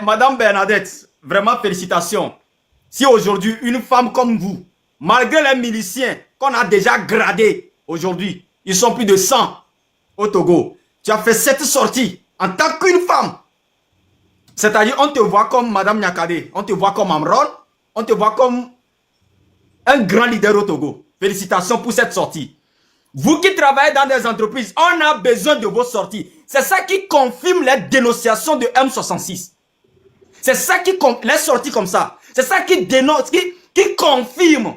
Speaker 5: Madame Bernadette, vraiment félicitations. Si aujourd'hui, une femme comme vous, malgré les miliciens qu'on a déjà gradés aujourd'hui, ils sont plus de 100 au Togo, tu as fait cette sortie en tant qu'une femme. C'est-à-dire, on te voit comme Madame Nyakade, on te voit comme Amron, on te voit comme un grand leader au Togo. Félicitations pour cette sortie. Vous qui travaillez dans des entreprises, on a besoin de vos sorties. C'est ça qui confirme les dénonciations de M66. C'est ça qui les sorties comme ça. C'est ça qui dénonce, qui confirme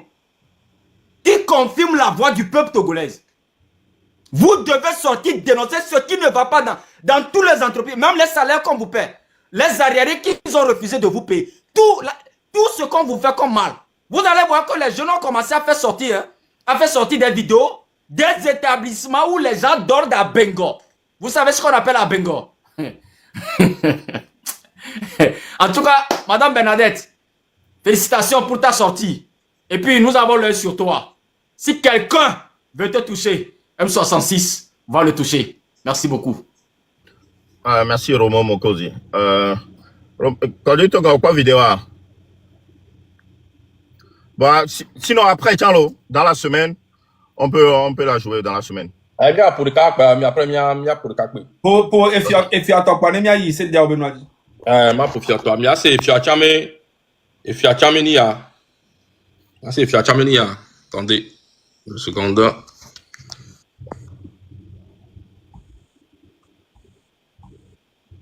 Speaker 5: la voix du peuple togolais. Vous devez sortir dénoncer ce qui ne va pas dans toutes les entreprises, même les salaires qu'on vous paie, les arriérés qu'ils ont refusé de vous payer, tout ce qu'on vous fait comme mal. Vous allez voir que les jeunes ont commencé à faire sortir des vidéos des établissements où les gens dorment à Bengo. Vous savez ce qu'on appelle à Bengo? En tout cas, Madame Bernadette, félicitations pour ta sortie. Et puis, nous avons l'œil sur toi. Si quelqu'un veut te toucher, M66 va le toucher. Merci beaucoup.
Speaker 3: Merci Romo Mokosi. Quand tu as quoi vidéo? Bon, sinon après, tiens, dans la semaine, on peut la jouer dans la semaine.
Speaker 1: Pour le cas, mais après, pour le cas.
Speaker 2: Pour Efiato Panemia, c'est déjà Benoît.
Speaker 1: Ma pour Fiato, mais c'est Fiachamenia. C'est Fiachamenia. Attendez, une seconde.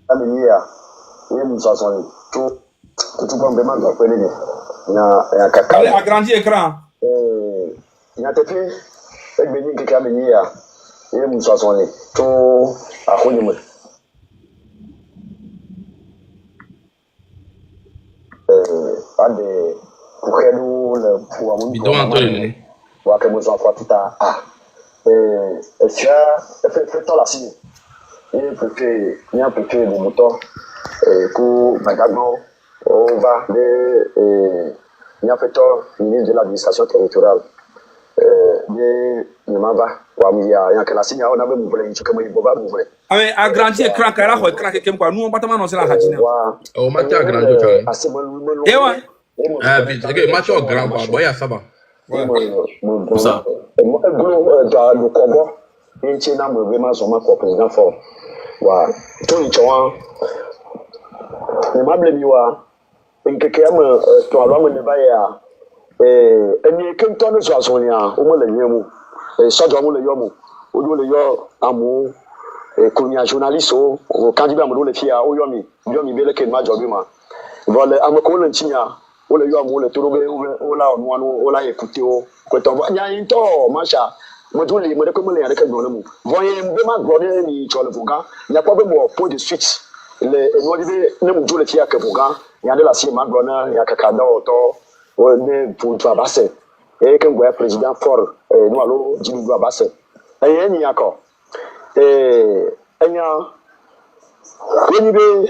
Speaker 7: Amenia, oui, nous sommes tout complètement d'appelé. Il y a caca.
Speaker 2: Allez, agrandi écran.
Speaker 7: Il y a des filles, et Béni qui a venu à et nous sommes tout à Honeymoon. Pas de pour que nous le pouvons nous voir que nous enfants tout à et fait tant la signe et peut-être il y a peut-être des moutons pour Magago on va de Niafeto, ministre de l'administration territoriale. De Nimava, Wamia, Yankalasina, on avait mouvement, tu comme il boba mouvement.
Speaker 2: Ah mais agrandi écran car là écran que quoi nous on pas tellement c'est la hajina.
Speaker 1: Oh match agrandi tu
Speaker 7: assez bon.
Speaker 2: Eh ouais.
Speaker 1: Ah puis c'est que match grand quoi boya ça va.
Speaker 7: Ça. Le Congo, il tient à me vraiment son marque président fort. Wa to ni chwa ni mable biwa nkeke am to alo me ba ya eni ke to no so asonia o mo le yemu so do mo le yo mo o do le yo amu konya journaliste o candidat mo do le fia o yo mi be le ke ma jobi ma vole am ko le ntinya o le yo amu le to be o la onu anu o la écouter o ko to nya yin to masha mo do le mo de ko mo le ya de ke do le mu voye be ma gro de ni cho le fuga ya ko be mo point de suite le no de ne mu do le fia ke fuga ya de la si ma gro na ya kakada o to o ne pour toi basse et que le président fort nous allons dire nous basse et ni encore enya ni be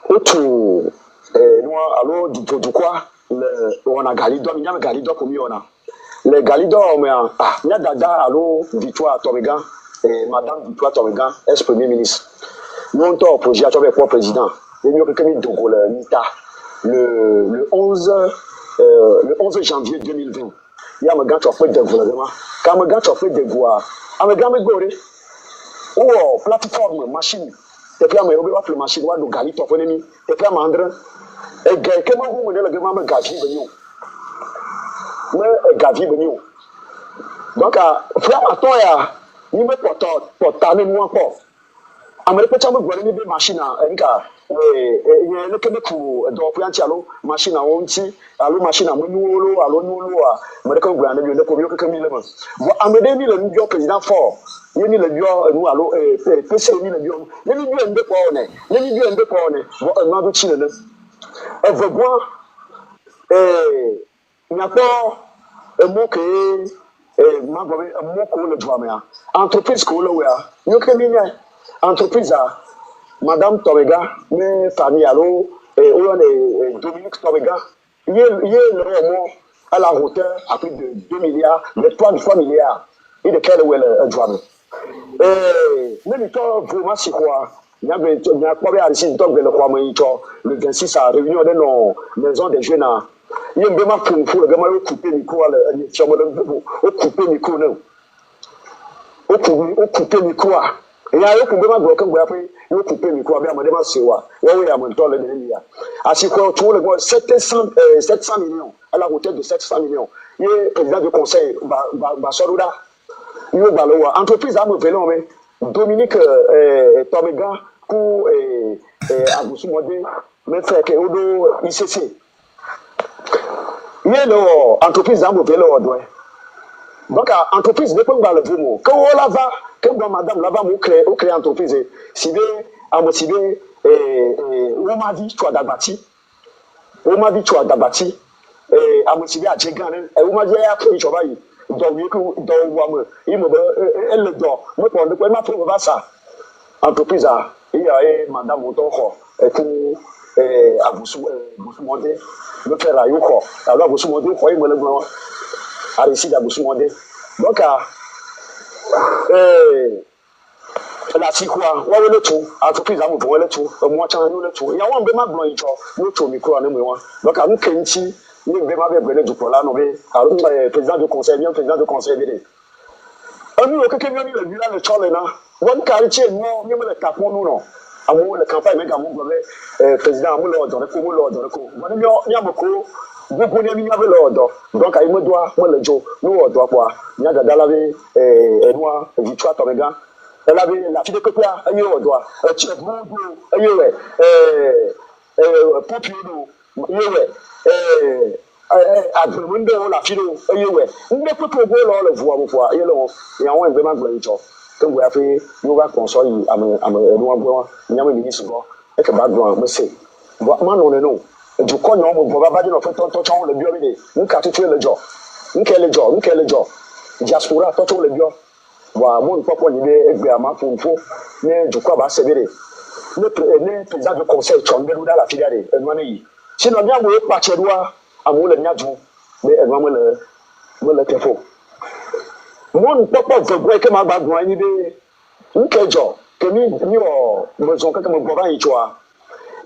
Speaker 7: otu nous allons du quoi on a galido mi nyame galido ko mi ona le galido mais nya dada allo Victoire Tomigan et madame Victoire Tomigan ex-premier ministre nous to projet à toi président et nous que mi dogo le nita le 11 janvier 2020 il y a un gars qui a fait des gouvernements quand un gars qui a fait des gouvernements un gars me gore oh plateforme machine et puis on va faire machine on va gali to fenemi et puis mandre et gars que moi on le gars me gavi benio me gavi benio donc frère attends ya ni me porta me moi encore américain tu me gore ni be machine enka le kebeku do pianti alo machine onti alo machine amunuolo alo nuolo a american grand bi ne ko bi ko kemi le ma bo amede ni le ndio président fort ni le bio nu alo pc ni le bio ni bio ende ko ne ni bio ende ko ne bo ma do chine ne e vegwa nyako mo ke ma bo mo ko le dwamia entreprise ko le wa ni ko mi nya entreprise a Madame Tomigan, mes familles allo, et Dominique Tomigan, il est le à la hauteur à plus de 2 milliards, de 3 milliards, et de quel est le drame. Même toi, vraiment, c'est quoi? Il y a pas bien ici, le 26 à réunion de nos maisons des jeunes. Il y a un béma pour le gamin au coupé micro, au coupé micro, au coupé micro. Et il y a un peu de bloqué, il y a un peu de micro, il y a un peu de sewa, il y a un peu de l'énergie. À ce qu'on trouve 700 millions, à la hauteur de 700 millions. Il y a le président du conseil, Basoruda, il y a une entreprise à me vélo, Dominique Tomigan, pour Aboussou Modé, mais fait que Odo ICC. Il y a l'entreprise à me vélo, donc, entreprise ne peut pas le voir. Quand on la va, quand madame là-bas, on crée entreprise. Si bien, à me cibler, on m'a dit, tu as d'abati. On m'a dit, tu as d'abati. Et à me cibler à Djegan, et on m'a dit, après, je vais y aller. Il me dort. Moi, pour ne pas faire ça. Entreprise, il y a madame Otoko, et pour Aboussou Mondé, me faire la yoko. Alors, Aboussou Mondé, croyez moi le blanc. À réussir d'Aboussou Mondé. Donc, la Sikwa, on va le tout, entreprise à vous pour le tout, moi, tu as le tout. Il y a un béma blanc, nous, tu micro à nous. Donc, à nous, Kenchi, nous, béma avec le tout pour là, nous, à nous, président du conseil, bien président du conseil. À nous, quelqu'un vient le village de Cholena, bonne qualité, nous, nous, le tapons, nous, non. À nous, le campagne, mais à nous, président, à nous, l'ordre, il y a beaucoup. Vous connaissez bien l'ordre. Donc, il me doit, moi, le jour, nous, on doit quoi. Il y a de laver, et moi, Victoire Tomigan. Elle avait la fille de Copia, elle y est, doit. Tu es bon, elle y est, Popier, elle y est, Agremundo, la fille, elle y est. Nous ne pouvons pas le voir, vous voir, il y a un vraiment grand. Comme vous avez fait, nous va consoler à me, il y a un ministre, et que background, me c'est. Moi, non. Du coup, nous avons dit que le bio, nous avons tué le job. Nous avons le job. Diaspora, nous avons le job. Nous avons dit que nous avons dit que nous avons dit le président du conseil Chongbe dans la filière Edouane. Sinon, bien, vous pas chez toi, à vous le niadou, mais Edouane le téfo. Moi, ne peux pas vous que ma bague noire, ni des. Nkejo, que ni me sont que me boba itwa.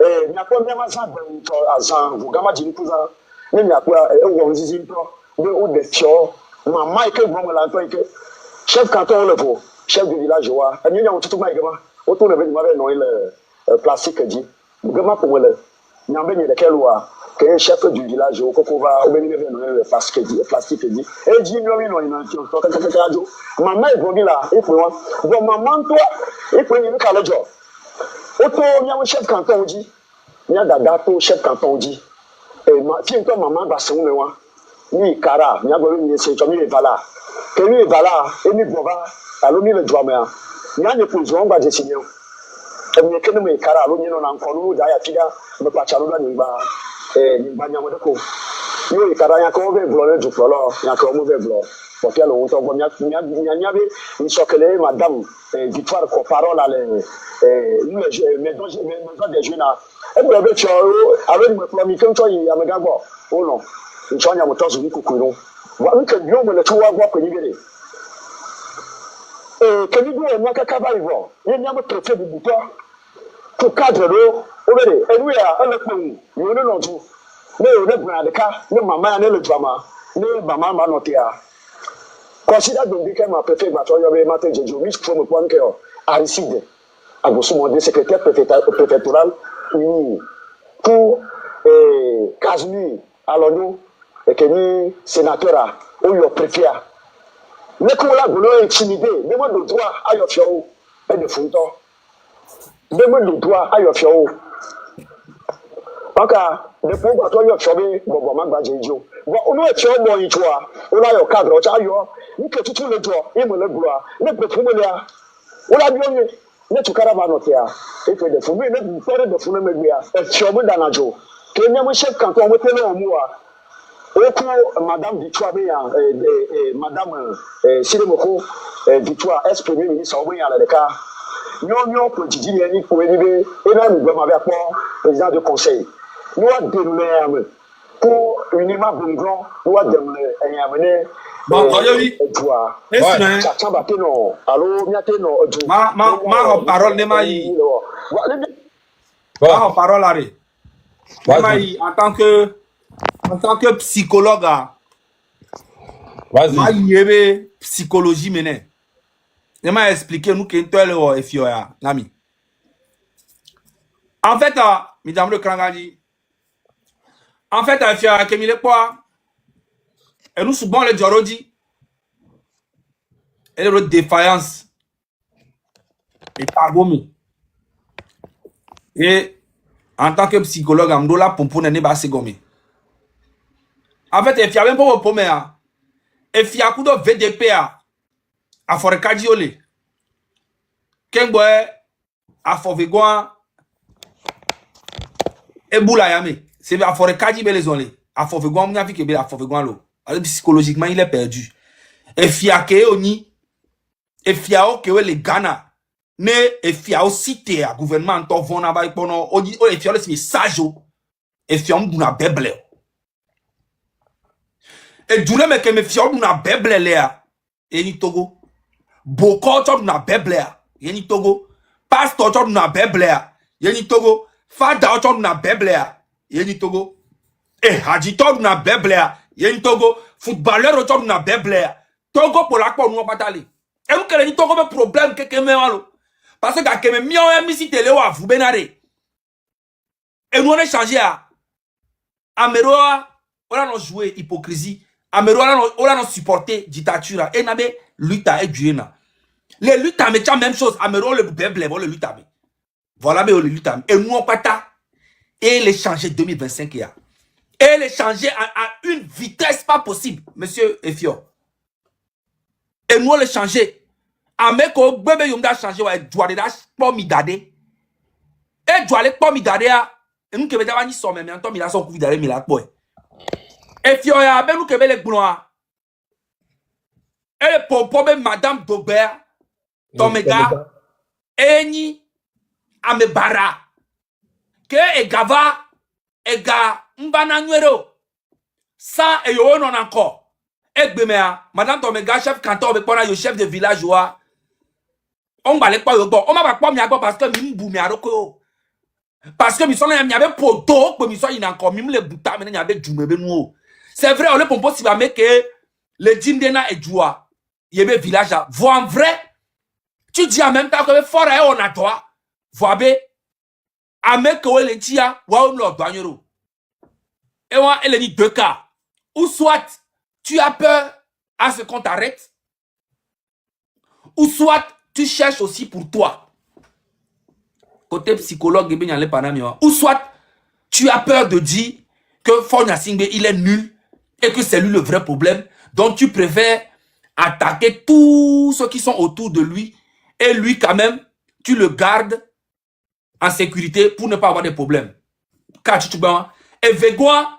Speaker 7: Nya kwa mya masa ben to azan, vous gama jini kuza. Ni nya kwa won zizi to, de o de fio, ma Michael bon la to que chef canton le po, chef du village wa. Ni nya tutu mai gama. O to le be ma be no le plastique dit. Gama pour le. Nya be ni de kelwa. Que chef du village au Kokova, au Bénin, le plastique dit. Et dit, non, maman est venue là, et puis moi, maman, toi, et puis il y a le job. Auto, il y a un chef canton dit, il y a un chef canton dit. Et si toi, maman, va se moi, ni Kara, il y a un chef canton dit, voilà. Que lui, voilà, et lui, voilà, alors lui, le job, il y a un pouvoir, on va décider. Et il y a un Kara, alors il y a un encore, il y a un fida, me pachalo là, il va. Banyamodeko. Yo ikara ko be blole du flolo, ko mo be blole. Pour faire le retour, il s'occupait madame Victoire ko parole à les maison des jeunes. Et vous avez tu avec me promis comme toi il y a me gabo. Oh non. Il tient à moto zuni kukuru. Wa que bio me le tuwa gwa ko nibere. Que ni bio moi ka ba ivo. Ni nya mo préfet du bouton. Pour cadre l'eau, et nous, à un peu, nous ne l'avons pas. Nous ne l'avons pas. Nous, maman, nous ne l'avons pas. Nous, maman, nous n'avons pas. Considère donc que ma préfet, ma soeur, ma tante, je dis, il faut me prendre que Aristide, à grosso modo, secrétaire préfectoral, pour Casimir, alors nous, et que nous, sénateur, ou le préfet. Mais comme là, vous l'avez intimidé, demande le droit à your show et de fouton. Demande le droit à your show. Aka, depuis que toi, your show, bon, ma badjo. Bon, on a fait un bon histoire. On a eu cadre, on a eu, nous que tout le droit, il me le droit. Ne peut pas me dire. On a bien eu. Ne tu caravane au théâtre. Et que de fumée, ne faire de fumée, me dire. Et tu as mis dans la joie. Que n'y a pas chef quand on mettait là au mois. Madame Victoire, Madame Silemoko, Victoire, ex-premier ministre, au moins à la cas. Nous pour Didi pour élever, et là nous avons avec moi, président du conseil. Nous avons des pour uniment Bongon, nous avons des amener.
Speaker 2: Bon, oui. Ma parole n'est pas y. Ma parole arrive. En tant que psychologue,
Speaker 1: vas-y.
Speaker 2: Ma yebe psychologie mene. Je m'a expliqué nous que toi le FIOA, l'ami. En fait, mesdames le Krangani, en fait, FIOA qui mille quoi, et nous souvent le Jorodi, et le défaillance, et pargomi. Et en tant que psychologue, amdola pompo nene ba segomi. En fait, FIOA même pas pomé a, FIOA kudo VDP a forekaji ole. Kengwe a forvegwan e boula yame. C'est a forekaji belezonle. A forvegwan m'a vu que be a forvegwan lo. Alors psychologiquement il est perdu. Et fiake oni e fiao que le Ghana ne e fiao cité à gouvernement to vona ba ipono o e fiao le message e fiao muna beble. Et dule me que me fiao muna beble lea e ni Togo. Boko to na Bible yeni Togo, pastor to na Bible yeni Togo, father to na Bible yeni Togo, haji to na Bible yeni Togo, footballeur to na Bible Togo pour la kwa nou patali. E ou kele ni Togo be problème que me walo. Parce que ke me mi on mi si télé wa vous benare. Et nous on a changé à Ameroa, on a joué hypocrisie. Ameroa on a supporté dictature et nabe luta et duena. Les luttes mais la même chose. Améro le Bible, le lutte. Voilà, mais le lutte. Et nous, on pata. Et les changer 2025. Et les changer à une vitesse pas possible, monsieur Efio. Et nous, les changer. Ameko, bébé, yomda changer, ouais, doit les pas midade. Et doit les pas midade. Et nous, que nous, ni sommes, mais en temps, il a son coup d'arrêt, mais la boy. Efio, ya, ben, nous, que les gounois. Et pour madame Dobert. Tomega, Eni, ame bara ke egava ega mbana nuero sans et yo non encore egbemea madame Tomega chef canton be pona yo chef de village wa on ba le pa yo bo on ma ba pa mi agbo parce que mi mbu mi aroko parce que mi so na mi abe poto ko mi so yin encore mi le buta mi na abe djume be nu. C'est vrai on le pompo si va make le djindena et joie yebe village voix en vrai tu dis en même temps que fort et on a toi voix be avec le tia wa on lo douanero et on elle dit deux cas ou soit tu as peur à ce qu'on t'arrête ou soit tu cherches aussi pour toi côté psychologue ou soit tu as peur de dire que Fonya Singbe il est nul et que c'est lui le vrai problème, donc tu préfères attaquer tous ceux qui sont autour de lui et lui quand même tu le gardes en sécurité pour ne pas avoir de problèmes. Et Vegoa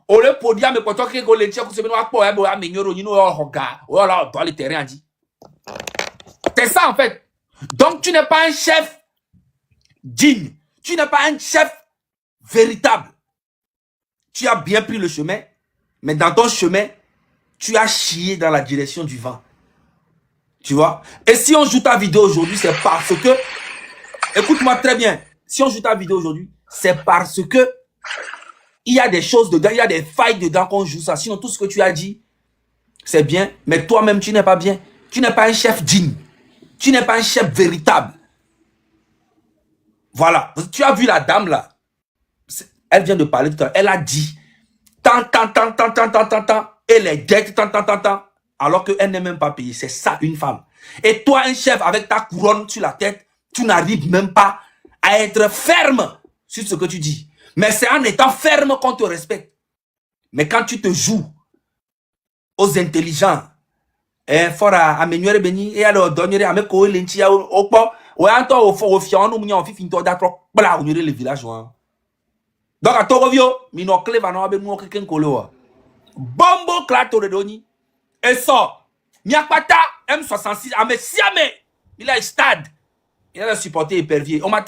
Speaker 2: on le podia me poto ke go le tia ko se beno akpo ya bo amenyoro ni no hoga o la dans le terrain dit. C'est ça en fait. Donc tu n'es pas un chef digne, tu n'es pas un chef véritable. Tu as bien pris le chemin, mais dans ton chemin, tu as chié dans la direction du vent. Tu vois? Et si on joue ta vidéo aujourd'hui, c'est parce que, écoute-moi très bien, si on joue ta vidéo aujourd'hui, c'est parce que il y a des choses dedans, il y a des failles dedans qu'on joue ça. Sinon, tout ce que tu as dit, c'est bien, mais toi-même, tu n'es pas bien. Tu n'es pas un chef digne. Tu n'es pas un chef véritable. Voilà. Tu as vu la dame là. Elle vient de parler tout à l'heure. Elle a dit tant, elle est dette, tant, alors qu'elle n'est même pas payée. C'est ça, une femme. Et toi, un chef avec ta couronne sur la tête, tu n'arrives même pas à être ferme sur ce que tu dis. Mais c'est en étant ferme qu'on te respecte. Mais quand tu te joues aux intelligents, il faut améliorer Béni et alors donner à mes collègues au port. Ouais, on au fion, nous on fait d'accord, voilà, on les villageois. Donc à Torovio, mino clé va n'avoir besoin quelqu'un colo. Bombo clato de doni. Et ça, Miakpata M66 à mes siamé, il a un stade. Il a supporté épervier. On m'a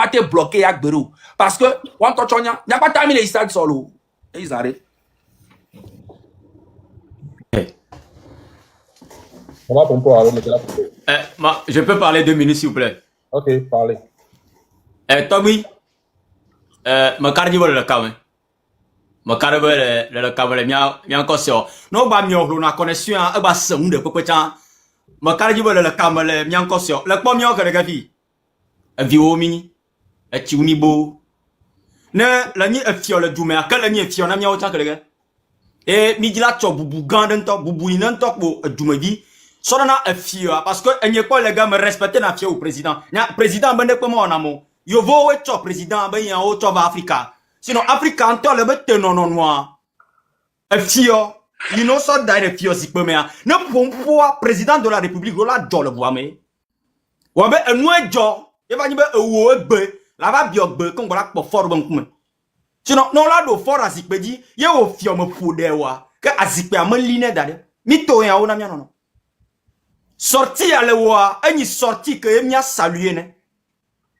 Speaker 2: été bloqué avec Berou. Parce que, on t'entend, il n'y a pas terminé les stades solo. Et ils arrêtent.
Speaker 1: On va pour parler, mais
Speaker 8: je peux parler 2 minutes, s'il vous plaît.
Speaker 1: Ok, parlez.
Speaker 8: Tommy, ma carte le cam. Ma carte le cam, le encore sur. Non, bah, la connexion, bah, c'est un de Popotan. Ma carte le cam, le encore sur. Le premier que le gafi. Un vieux mini. Un tunibo. Ne, la nuit est fiole le doumer. Quelle la nuit est fiole, n'a pas autant que le gars. Et midi là, tu as boubou gandon top, boubou inantok, bo, doumevi. Sonana est fiole, parce que, il n'y a pas les gars me respecter na fiole au président. N'a, président, ben, pas moi en amour. Yo vo et chop président ben yan o chop Africa. Sinon Africa en temps le bête non noir. E fio, you know so die fio si pe me. Ne pompo président de la République la do le voix me. Wa be enu ejo, e va ni be ewo egbe, la va bio gbe kon gba po for ban kuma. Sinon non la do for azikpe di, ye o fio me fode wa. Ke azikpe am line dade. Mi to yan o na mi non. Sorti ale wa, eni sorti que mi a saluer ne.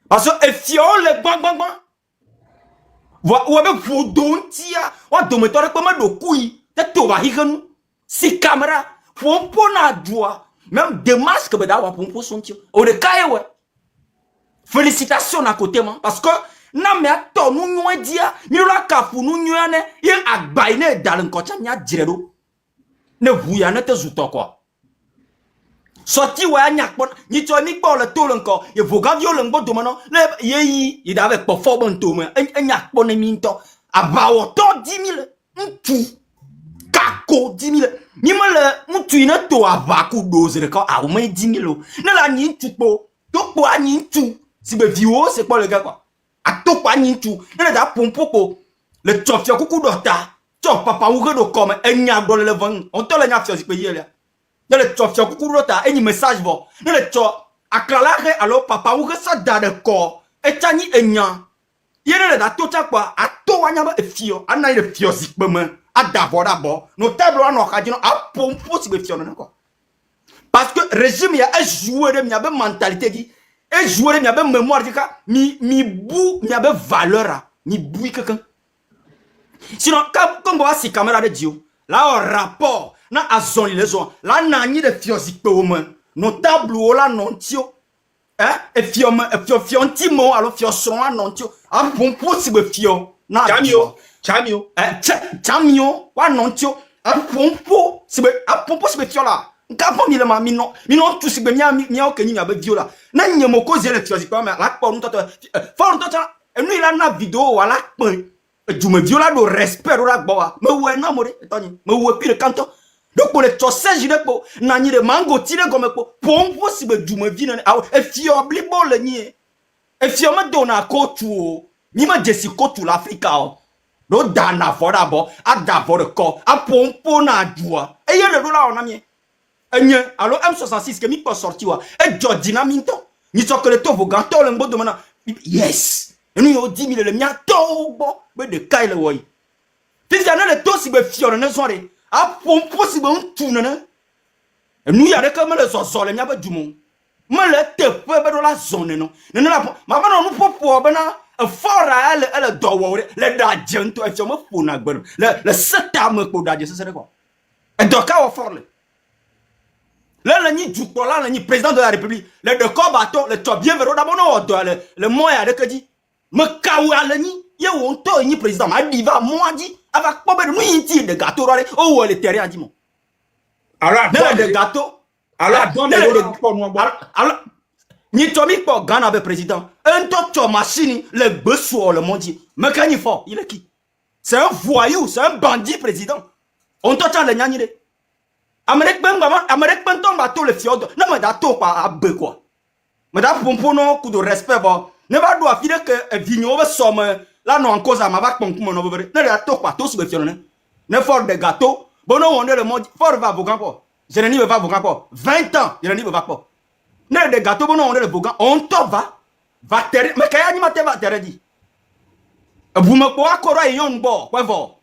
Speaker 8: Parce que fion le bang. Ou avec vos dontia, ou dométore comme de couille, de toba higan, si caméra, pompo na joie, même des masques beda wa pompo son tio. Ou de caille ouais. Félicitations à côté man, parce que na me ato nous nous dia, ni la kafu nous nous ane, il agbaine dans le cocha nya diredo. Ne vous ya ne te zouto quoi. Sorti wa nyak bon ni to ni ko le to encore ye voga violon bo domano le yeyi il avec pour fort bon to me nyak bon mi to abawo to 10 000 ntu kako 10 000 ni me le mutu ina to abaku doze ko a o me 10 000 na la ni ntu po to po ani ntu si be viwo c'est quoi le gars quoi a to po ani ntu na da pompo ko le tofia kuku dota to papa wo do comme enya do le vent on to le nya fio si pe yele. Dans le tchofia kukurota et ni message vo dans le tcho aklalare alors papa ou que ça da de corps et tani enya yene da to cha kwa ato wanya ba efio ana ile fio sikpeme adabo dabo no table an okadino a pompo si be fio non quoi parce que régime ya a joué de mia be mentalité dit
Speaker 5: Et jouer, il y a mémoire, mi bou, il y a valeur, mi bou quelqu'un. Sinon, quand on voit ces caméras de Dieu, là, au rapport, na azon les gens, là, nani de fiozik au moins, notable ou là, non, tio, hein, et fion timo, alors fion son, non, tio, ah, bon, possible fion, na, chamio, wa non, tio, ah, pompo, c'est fion là. Quand on m'a mis non, tout ce que mia que ni avec viola. Na n'y mo cause le fiozik pas mais là pour nous toi. Fort toi et nous il a na vidéo wala point. Du me viola do respect la boa. Me ouais non mori, tani. Me ouais puis le canton. Donc pour les tossage de po, na ni de mango tire comme po. Pompo si be du me vina ah e fio blibo le ni. E fio me dona kotu. Ni ma jesi kotu l'Africa. Do dana fora bo, a d'abord ko, a pompo na dua. E y le là on a mis. Alors M66 que mi pas sorti wa et Jordina minto ni so que le to vogan to le mbodo mana yes et nous yo 10 000 le mia to bo be de kai le woy puis ya na le to si be fiore na soirée a pompo si be tu na et nous ya de comme le so le mia be du mon me le te pe be do la zone non la ma ba no popo be na fora elle do wo le da jento e fiome fu na gbe le seta me ko da je c'est quoi et do ka wo forle. Là, le président de la République, le de corps bateau, le top bien verrou d'abord, le moyen de que dit, me kawa le ni, y'a on to ni président, ma diva, moi dit, avec pas de nous, de gâteau, oh, le terrain, dit moi. Alors, de gâteau, alors, ni Tommy pour Ghana avec président, un to machine, le besoin, le monde dit, me quand il faut, il est qui? C'est un voyou, c'est un bandit président. On t'entend le nyanyire. Amérique ben tombe à tout le fiord. Non, mais d'attends pas à be quoi. Mais d'attends pour non coup de respect bon. Ne va doit filer que vigno va somme là non en cause à ma vac pour mon over. Ne d'attends pas tous le fiord. Ne fort de gâteau. Bon non on est le monde fort va vous pas. Je ne va vous pas. 20 ans, je ne va pas. Ne de gâteau bon non on est le bougan. On to va terre mais kaya ni mate va terre dit. Vous me quoi kora yon bo quoi va.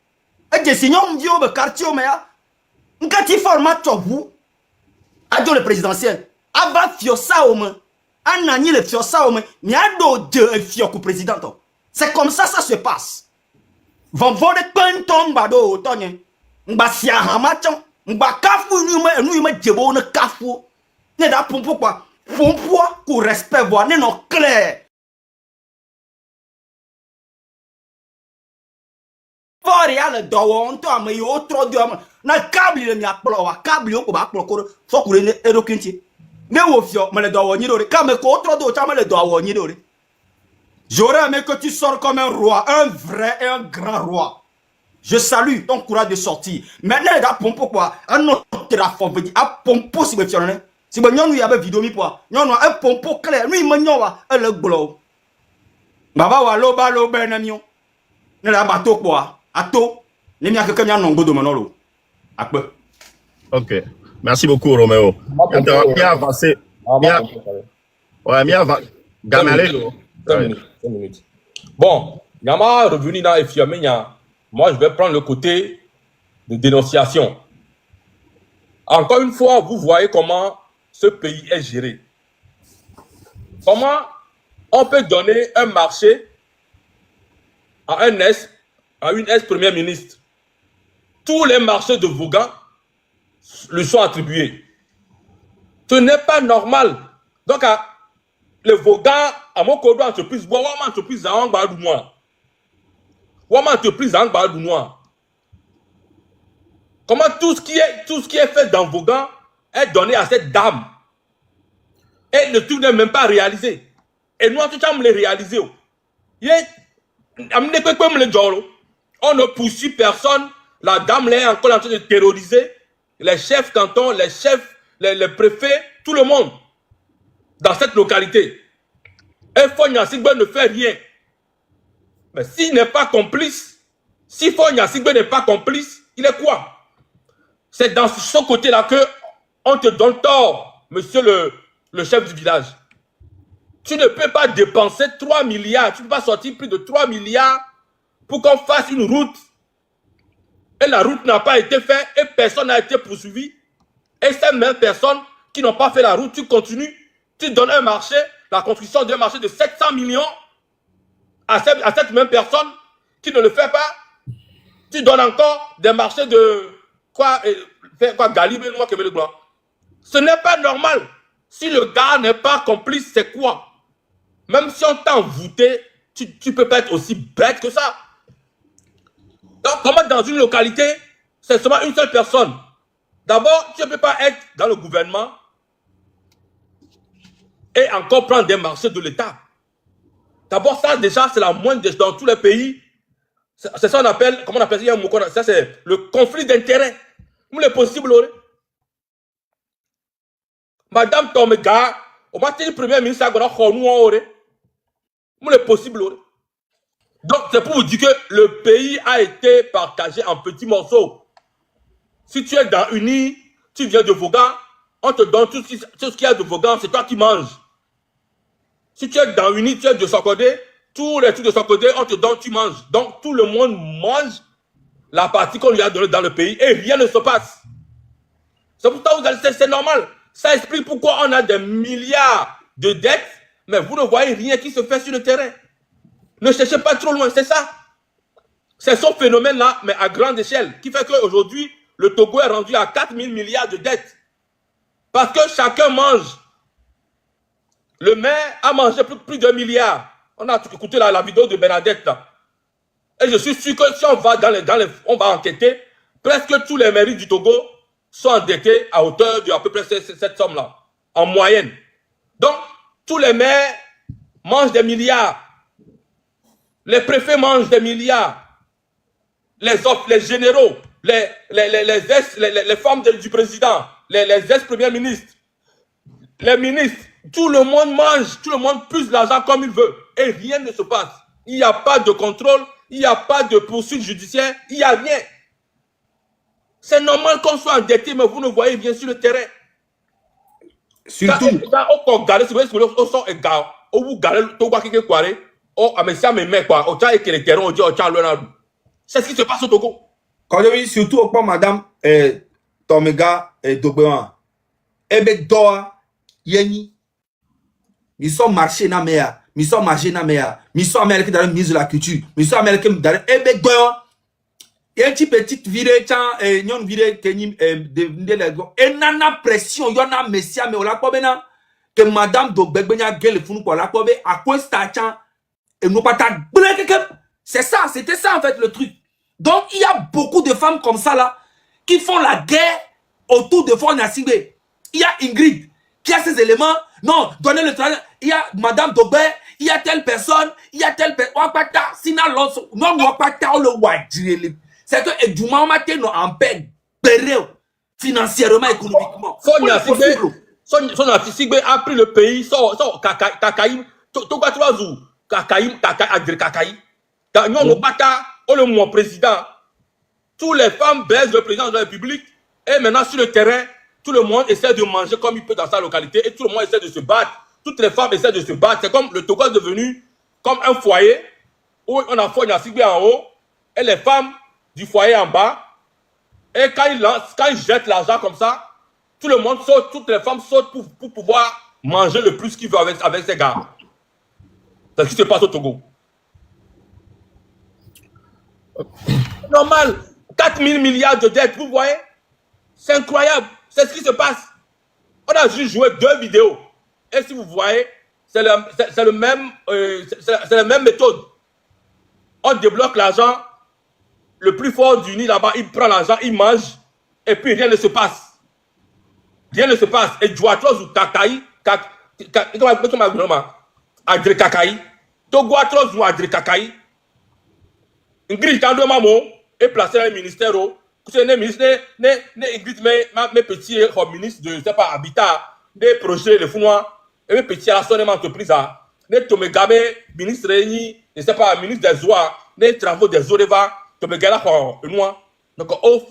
Speaker 5: Et je signon dio be quartier mais Nkati format vous ado le présidentiel ava fiosa au main anani le fiosa au main ni ado de fioku président. C'est comme ça se passe. Vont de penton bado tonye ngba sia hamachon ngba kafu nu me djebo ne kafu ne da pompo quoi pompo ko respect voir ne non clair. Le down to am yo trop de na câble le mi aplo wa câble yo ko ba aplo ko so kure ne edokinti ne wo fio me le down ni dore ka me ko trop de cha me le down ni dore. J'aurais aimé que tu sors comme un roi, un vrai et un grand roi. Je salue ton courage de sortir. Maintenant da pompo quoi un autre la fo veut a pompo si be fio ne si be nyonu ya be vidéo mi quoi nyonu un pompo clair lui me nyowa le glo baba wa lo ba lo be na mion ne la bateau quoi. Ato, les miens que non godo manolo.
Speaker 3: Ok. Merci beaucoup, Roméo. Bien avancé. Ouais, bien avancé. Gamalé.
Speaker 1: 5 minutes. Bon, Yama revenu dans Efiamenya. Moi, je vais prendre le côté de dénonciation. Encore une fois, vous voyez comment ce pays est géré. Comment on peut donner un marché à une ex-première ministre. Tous les marchés de Vaughan lui sont attribués. Ce n'est pas normal. Donc, le Vaughan, à mon code d'entreprise, entreprise en Badounois. Entreprise en Badounois. Comment tout ce qui est fait dans Vaughan est donné à cette dame. Et le tout n'est même pas réalisé. Et nous, tout le monde l'a réalisé. On ne poursuit personne. La dame est encore en train de terroriser les chefs cantons, les chefs, les préfets, tout le monde dans cette localité. Et Fogna Sigbe ne fait rien. Mais s'il n'est pas complice, si Fogna Sigbe n'est pas complice, il est quoi? C'est dans ce côté-là que on te donne tort, monsieur le chef du village. Tu ne peux pas dépenser 3 milliards, tu ne peux pas sortir plus de 3 milliards pour qu'on fasse une route. Et la route n'a pas été faite et personne n'a été poursuivi. Et ces mêmes personnes qui n'ont pas fait la route, tu continues, tu donnes un marché, la construction d'un marché de 700 millions à cette même personne qui ne le fait pas. Tu donnes encore des marchés de quoi Galibé, moi, que le blanc. Ce n'est pas normal. Si le gars n'est pas complice, c'est quoi? Même si on t'a envoûté, tu peux pas être aussi bête que ça. Donc, comment dans une localité, c'est seulement une seule personne. D'abord, tu ne peux pas être dans le gouvernement et encore prendre des marchés de l'État. D'abord, ça, déjà, c'est la moindre dans tous les pays. C'est ça qu'on appelle, comment on appelle ça? Ça, c'est le conflit d'intérêts. Où est possible, Madame Tomega, on va dire le premier ministre, où est possible, Donc, c'est pour vous dire que le pays a été partagé en petits morceaux. Si tu es dans Uni, tu viens de Vaughan, on te donne tout ce qu'il y a de Vaughan, c'est toi qui manges. Si tu es dans Uni, tu es de Sokodé, tous les trucs de Sokodé, on te donne, tu manges. Donc, tout le monde mange la partie qu'on lui a donnée dans le pays et rien ne se passe. C'est pour ça que c'est normal. Ça explique pourquoi on a des milliards de dettes, mais vous ne voyez rien qui se fait sur le terrain. Ne cherchez pas trop loin, c'est ça. C'est ce phénomène-là, mais à grande échelle, qui fait qu'aujourd'hui, le Togo est rendu à 4 000 milliards de dettes. Parce que chacun mange. Le maire a mangé plus de milliards. On a écouté la vidéo de Bernadette là. Et je suis sûr que si on va on va enquêter, presque tous les mairies du Togo sont endettés à hauteur de à peu près cette somme-là, en moyenne. Donc, tous les maires mangent des milliards. Les préfets mangent des milliards. Les généraux, les femmes du président, les ex-premiers ministres, les ministres, tout le monde mange, tout le monde puise l'argent comme il veut. Et rien ne se passe. Il n'y a pas de contrôle, il n'y a pas de poursuite judiciaire, il n'y a rien. C'est normal qu'on soit endetté, mais vous ne voyez bien sur le terrain. Surtout. C'est ce qui se passe au Togo.
Speaker 2: Quand je dis surtout au point, madame Tomega Dogbewan, Doa, Yeni, ils sont marchés na mea, ils sont marchés na mea, ils sont américains dans le ministre de la culture, ils sont américains dans le Doa. Il y a une petite vidéo, il y a une vidéo et nana pression, il y a un messia, mais on l'a pas bien que madame Dogbegbeня gueule fou pour la pobe à quoi ça et nous pas ta. C'est ça, c'était ça en fait le truc. Donc il y a beaucoup de femmes comme ça là qui font la guerre autour de Fona Sibé. Il y a Ingrid qui a ces éléments. Non, donnez le travail. Il y a madame Dogbe, il y a telle personne, il y a telle personne. Sinon l'autre, non, on pas ta le wadjire. C'est que du moment matin nous en paix financièrement, économiquement.
Speaker 1: Fona Sibé a pris le pays, Kakaï, Togatouazou, Kakaï, Adré Kakaï. Le mon président, toutes les femmes baissent le président de la République et maintenant sur le terrain, tout le monde essaie de manger comme il peut dans sa localité et tout le monde essaie de se battre. Toutes les femmes essaient de se battre. C'est comme le Togo est devenu comme un foyer où on a Fona Sibé en haut et les femmes du foyer en bas. Et quand ils jettent l'argent comme ça, tout le monde saute, toutes les femmes sautent pour pouvoir manger le plus qu'ils veulent avec ces gars. C'est ce qui se passe au Togo. Normal, 4 000 milliards de dettes, vous voyez? C'est incroyable, c'est ce qui se passe. On a juste joué 2 vidéos. Et si vous voyez, c'est la même méthode. On débloque l'argent, le plus fort du nid là-bas, il prend l'argent, il mange, et puis rien ne se passe. Rien ne se passe. Et Douatros ou Kakaï, Adré Kakaï, Toguatros ou Adré Kakaï, Ingrid Kandomamo est placé dans le ministère. C'est un ministre, Ingrid, mes petits ministres de, je sais pas, habitat, des projets, les founois, et mes petits à la son entreprise, des Tomegabe, ministre réuni, je sais pas, ministre des oies, des travaux des Oreva, Tomegala, noir. Donc,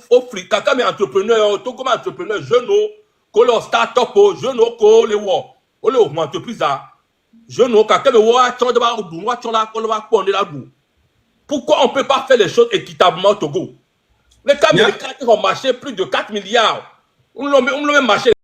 Speaker 1: offre, quelqu'un est entrepreneur, tout comme entrepreneur, jeune, que start-up, jeune, que les wa, ou les entreprises, jeune, quelqu'un est wa, tu vas pourquoi on ne peut pas faire les choses équitablement au Togo? Les Américains ont marché plus de 4 milliards. On l'a même marché.